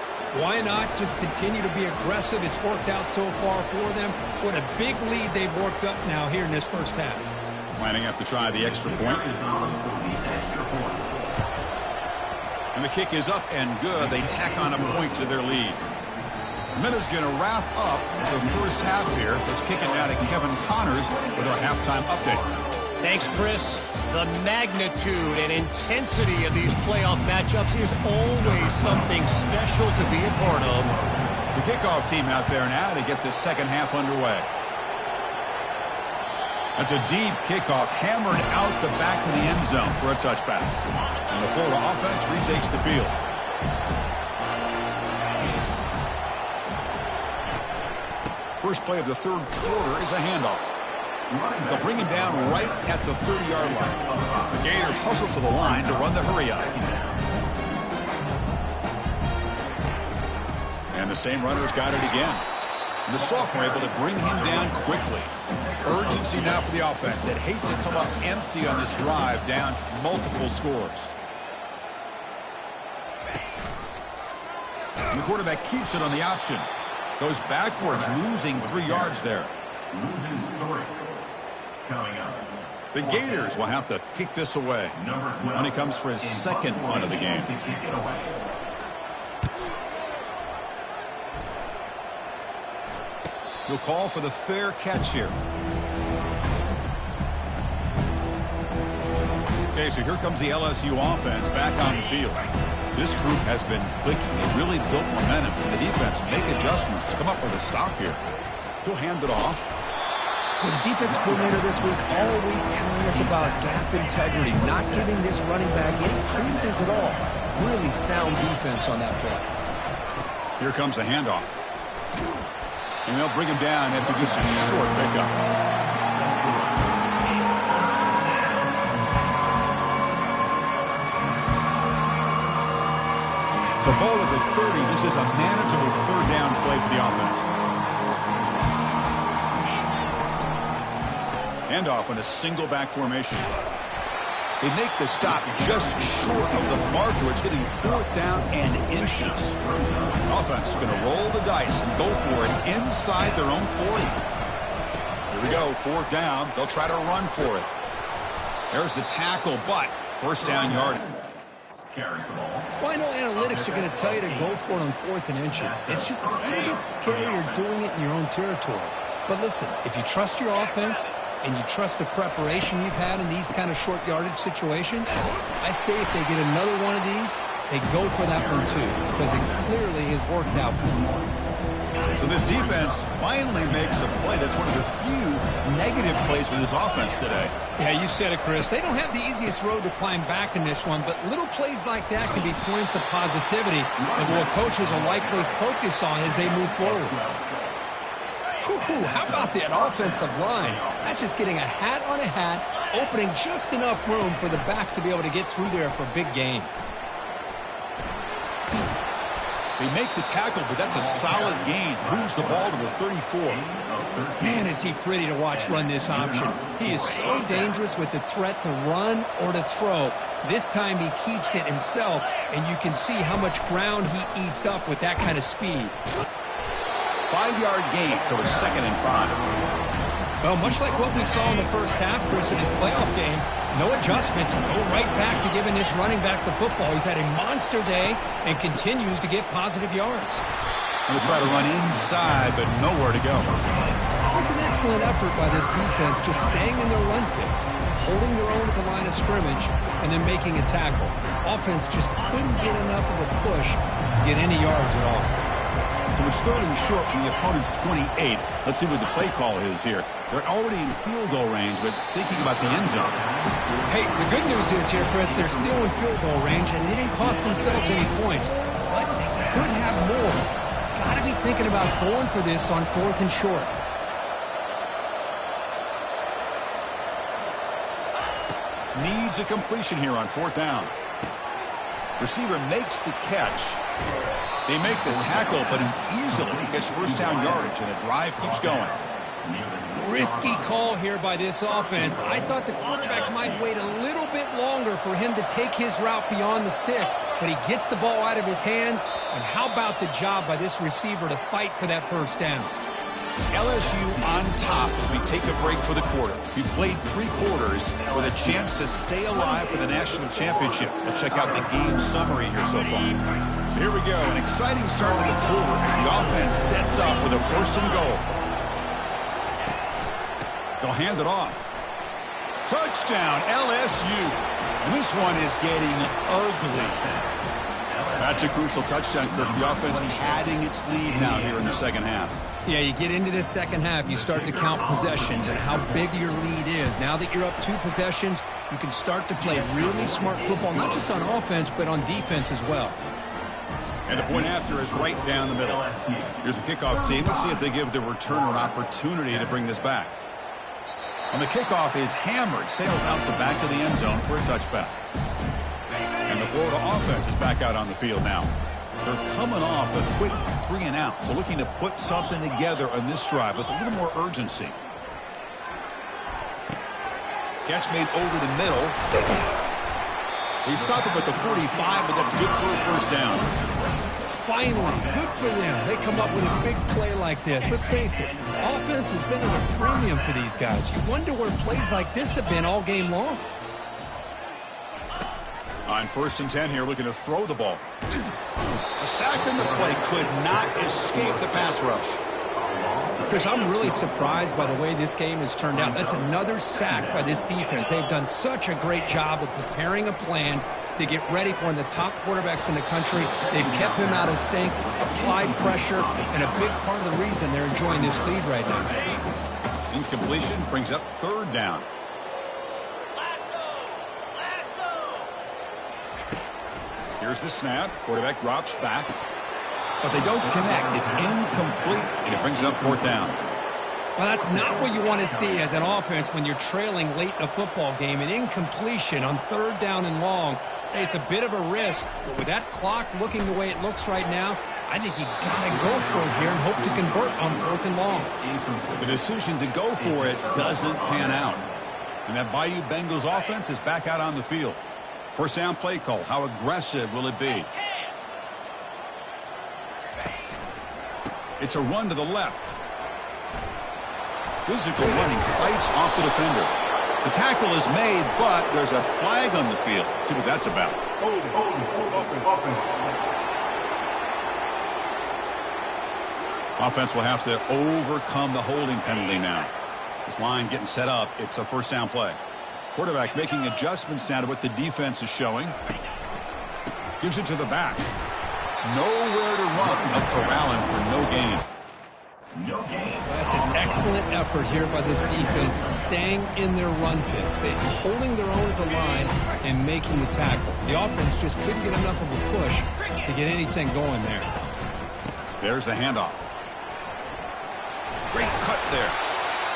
Why not just continue to be aggressive? It's worked out so far for them. What a big lead they've worked up now here in this first half. Lining up to try the extra point. And the kick is up and good. They tack on a point to their lead. The minute's going to wrap up the first half here. Let's kick it now to Kevin Connors with our halftime update. Thanks, Chris. The magnitude and intensity of these playoff matchups is always something special to be a part of. The kickoff team out there now to get this second half underway. That's a deep kickoff, hammered out the back of the end zone for a touchback. And the Florida offense retakes the field. First play of the 3rd quarter is a handoff. They'll bring him down right at the 30-yard line. The Gators hustle to the line to run the hurry-up. And the same runner's got it again. And the sophomore able to bring him down quickly. Urgency now for the offense that hate to come up empty on this drive, down multiple scores. And the quarterback keeps it on the option. Goes backwards, losing 3 yards there. Loses 3. Coming up. The Gators will have to kick this away. When he comes for his second punt of the game. He'll call for the fair catch here. Okay, so here comes the LSU offense back on the field. This group has been clicking. They really built momentum. The defense make adjustments. Come up with a stop here. He'll hand it off. Well, the defense coordinator this week all week telling us about gap integrity, not giving this running back any creases at all. Really sound defense on that play. Here comes the handoff. And they'll bring him down after just a short pickup. So ball at the 30. This is a manageable third down play for the offense. Handoff in a single back formation. They make the stop just short of the marker. It's getting 4th down and inches. Offense is going to roll the dice and go for it inside their own 40. Here we go, 4th down. They'll try to run for it. There's the tackle, but first down yardage. Carries the ball. Well, I know analytics are going to tell you to go for it on 4th and inches. It's just a little bit scarier doing it in your own territory. But listen, if you trust your offense and you trust the preparation you've had in these kind of short yardage situations, I say if they get another one of these, they go for that one too, because it clearly has worked out for them all. So this defense finally makes a play. That's one of the few negative plays for this offense today. Yeah, you said it, Chris. They don't have the easiest road to climb back in this one, but little plays like that can be points of positivity of what coaches will likely focus on as they move forward. How about that offensive line? That's just getting a hat on a hat, opening just enough room for the back to be able to get through there for a big gain. They make the tackle, but that's a solid gain. Moves the ball to the 34. Man, is he pretty to watch run this option. He is so dangerous with the threat to run or to throw. This time he keeps it himself, and you can see how much ground he eats up with that kind of speed. 5-yard gain, so it's 2nd and 5. Well, much like what we saw in the first half, Chris, in his playoff game, no adjustments. Go right back to giving this running back the football. He's had a monster day and continues to get positive yards. Going to try to run inside, but nowhere to go. It was an excellent effort by this defense, just staying in their run fits, holding their own at the line of scrimmage, and then making a tackle. Offense just couldn't get enough of a push to get any yards at all. So it's 3rd and short from the opponent's 28. Let's see what the play call is here. They're already in field goal range, but thinking about the end zone. Hey, the good news is here, Chris, they're still in field goal range, and they didn't cost themselves any points. But they could have more. Got to be thinking about going for this on 4th and short. Needs a completion here on 4th down. Receiver makes the catch. They make the tackle, but he easily gets first down yardage, and the drive keeps going. Risky call here by this offense. I thought the quarterback might wait a little bit longer for him to take his route beyond the sticks, but he gets the ball out of his hands. And how about the job by this receiver to fight for that first down? It's LSU on top as we take a break for the quarter. We've played 3 quarters with a chance to stay alive for the national championship. Let's check out the game summary here so far. So here we go, an exciting start to the quarter as the offense sets up with a 1st and goal. They'll hand it off. Touchdown, LSU. And this one is getting ugly. That's a crucial touchdown, Kirk. The offense padding its lead now here in the second half. Yeah, you get into this second half, you start to count possessions and how big your lead is. Now that you're up 2 possessions, you can start to play really smart football, not just on offense, but on defense as well. And the point after is right down the middle. Here's the kickoff team. Let's see if they give the returner an opportunity to bring this back. And the kickoff is hammered, sails out the back of the end zone for a touchback. And the Florida offense is back out on the field now. They're coming off a quick 3 and out, so looking to put something together on this drive with a little more urgency. Catch made over the middle. They stop him at the 45, but that's good for a first down. finally, good for them. They come up with a big play like this. Let's face it, offense has been at a premium for these guys. You wonder where plays like this have been all game long. On 1st and 10 here, looking to throw the ball. A sack in the play could not escape the pass rush. Chris, I'm really surprised by the way this game has turned out. That's another sack by this defense. They've done such a great job of preparing a plan to get ready for one of the top quarterbacks in the country. They've kept him out of sync, applied pressure, and a big part of the reason they're enjoying this lead right now. Incompletion brings up 3rd down. Here's the snap. Quarterback drops back. But they don't connect. It's incomplete, and it brings up 4th down. Well, that's not what you want to see as an offense when you're trailing late in a football game. An incompletion on 3rd down and long. Hey, it's a bit of a risk, but with that clock looking the way it looks right now, I think you got to go for it here and hope to convert on 4th and long. The decision to go for it doesn't pan out. And that Bayou Bengals offense is back out on the field. 1st down play call. How aggressive will it be? It's a run to the left. Physical running fights off the defender. The tackle is made, but there's a flag on the field. Let's see what that's about. Hold Offense will have to overcome the holding penalty now. This line getting set up. It's a 1st down play. Quarterback making adjustments now to what the defense is showing. Gives it to the back. Nowhere to run. A corralling for no gain. That's an excellent effort here by this defense, staying in their run fix. They're holding their own at the line and making the tackle. The offense just couldn't get enough of a push to get anything going there. There's the handoff. Great cut there.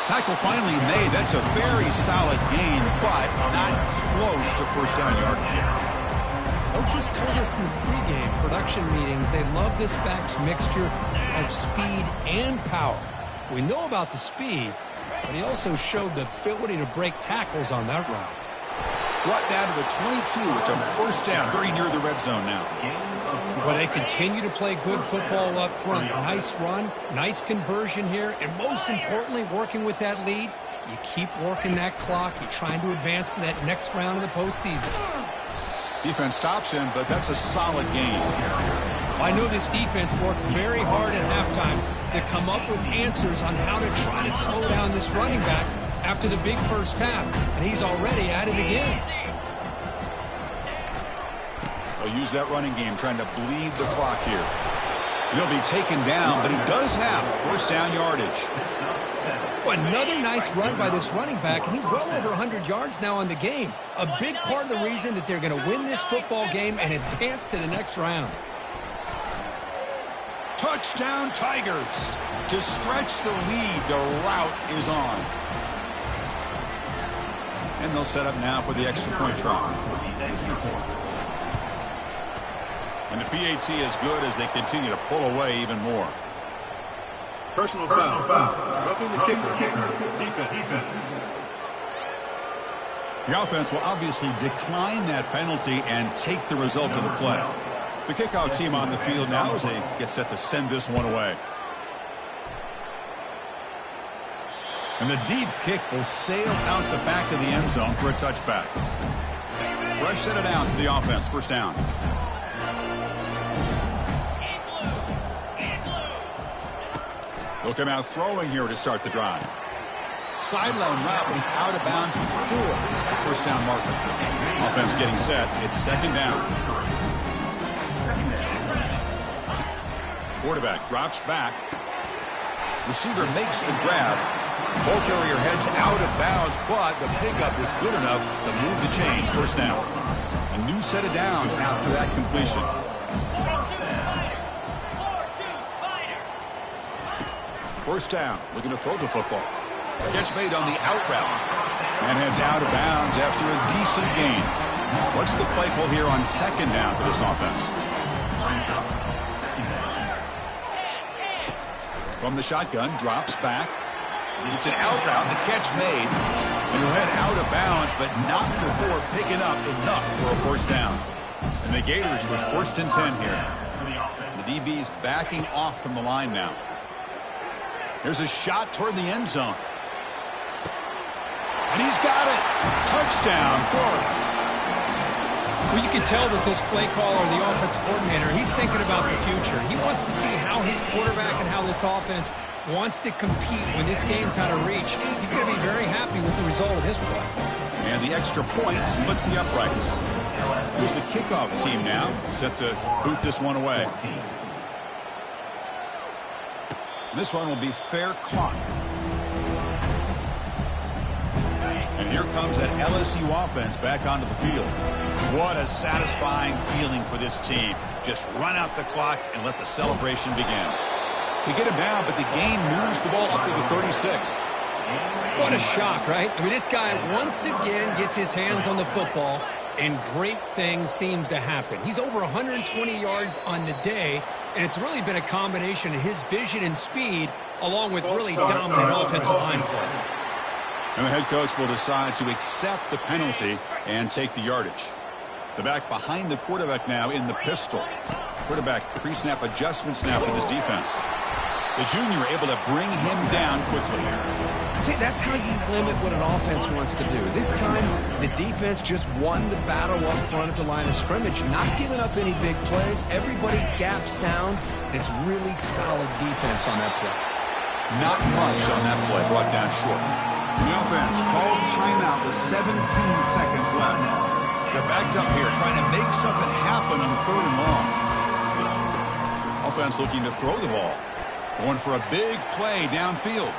Tackle finally made. That's a very solid gain, but not close to 1st down yardage. Coaches told us in the pregame production meetings they love this back's mixture of speed and power. We know about the speed, but he also showed the ability to break tackles on that route. Brought down to the 22. It's a 1st down, very near the red zone now. Well, they continue to play good football up front. Nice run, nice conversion here, and most importantly, working with that lead, you keep working that clock. You're trying to advance to that next round of the postseason. Defense stops him, but that's a solid gain. I know this defense worked very hard at halftime to come up with answers on how to try to slow down this running back after the big 1st half, and he's already at it again. They'll use that running game, trying to bleed the clock here. He'll be taken down, but he does have 1st down yardage. Well, another nice run by this running back, and he's well over 100 yards now on the game. A big part of the reason that they're going to win this football game and advance to the next round. Touchdown Tigers. To stretch the lead, the route is on. And they'll set up now for the extra point try. And the PAT is good as they continue to pull away even more. Personal foul. Roughing the kicker. Defense. The offense will obviously decline that penalty and take the result of the play. The kickoff team on the field now as they get set to send this one away. And the deep kick will sail out the back of the end zone for a touchback. Fresh set of downs for the offense. 1st down. They'll come out throwing here to start the drive. Sideline route, but he's out of bounds before the 1st down marker. Offense getting set. It's 2nd down. Quarterback drops back. Receiver makes the grab. Ball carrier heads out of bounds, but the pickup is good enough to move the chains. 1st down. A new set of downs after that completion. First down, looking to throw the football. Catch made on the out route. And heads out of bounds after a decent gain. What's the play call here on 2nd down for this offense? From the shotgun, drops back. It's an out route, the catch made. And he'll head out of bounds, but not before picking up enough for a 1st down. And the Gators with 1st and 10 here. The DB's backing off from the line now. Here's a shot toward the end zone. And he's got it. Touchdown, Florida. Well, you can tell that this play caller, the offensive coordinator, he's thinking about the future. He wants to see how his quarterback and how this offense wants to compete when this game's out of reach. He's going to be very happy with the result of his play. And the extra point splits the uprights. Here's the kickoff team now, set to boot this one away. This one will be fair caught. And here comes that LSU offense back onto the field. What a satisfying feeling for this team. Just run out the clock and let the celebration begin. They get him down, but the gain moves the ball up to the 36. What a shock, right? I mean, this guy once again gets his hands on the football, and great things seems to happen. He's over 120 yards on the day, and it's really been a combination of his vision and speed along with really dominant offensive line play. And the head coach will decide to accept the penalty and take the yardage. The back behind the quarterback now in the pistol. Quarterback pre-snap adjustments now for this defense. The junior able to bring him down quickly here. See, that's how you limit what an offense wants to do. This time, the defense just won the battle up front at the line of scrimmage, not giving up any big plays. Everybody's gap sound. It's really solid defense on that play. Not much on that play, brought down short. The offense calls timeout with 17 seconds left. They're backed up here trying to make something happen on 3rd and long. Offense looking to throw the ball. Going for a big play downfield.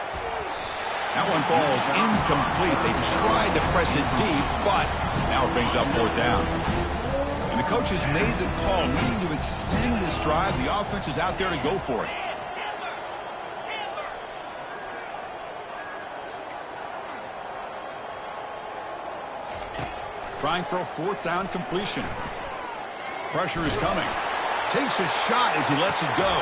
That one falls incomplete. They tried to press it deep, but now it brings up 4th down. And the coach has made the call, needing to extend this drive. The offense is out there to go for it. Trying for a 4th down completion. Pressure is coming. Takes a shot as he lets it go.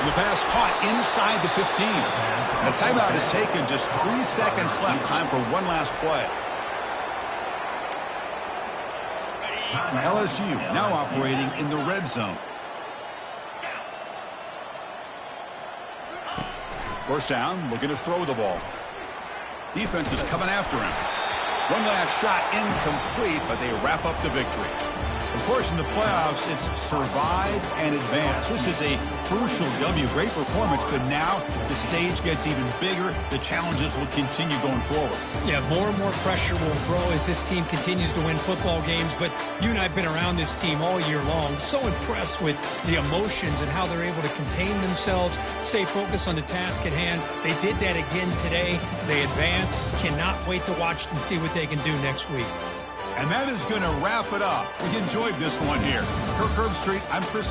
The pass caught inside the 15. And a timeout is taken. Just 3 seconds left. Time for one last play. LSU now operating in the red zone. First down, looking to throw the ball. Defense is coming after him. One last shot incomplete, but they wrap up the victory. Of course, in the playoffs, it's survive and advance. This is a crucial W. Great performance, but now the stage gets even bigger. The challenges will continue going forward. Yeah, more and more pressure will grow as this team continues to win football games, but you and I have been around this team all year long. So impressed with the emotions and how they're able to contain themselves, stay focused on the task at hand. They did that again today. They advance. Cannot wait to watch and see what they can do next week. And that is going to wrap it up. We enjoyed this one here. Kirk Herbstreit, I'm Chris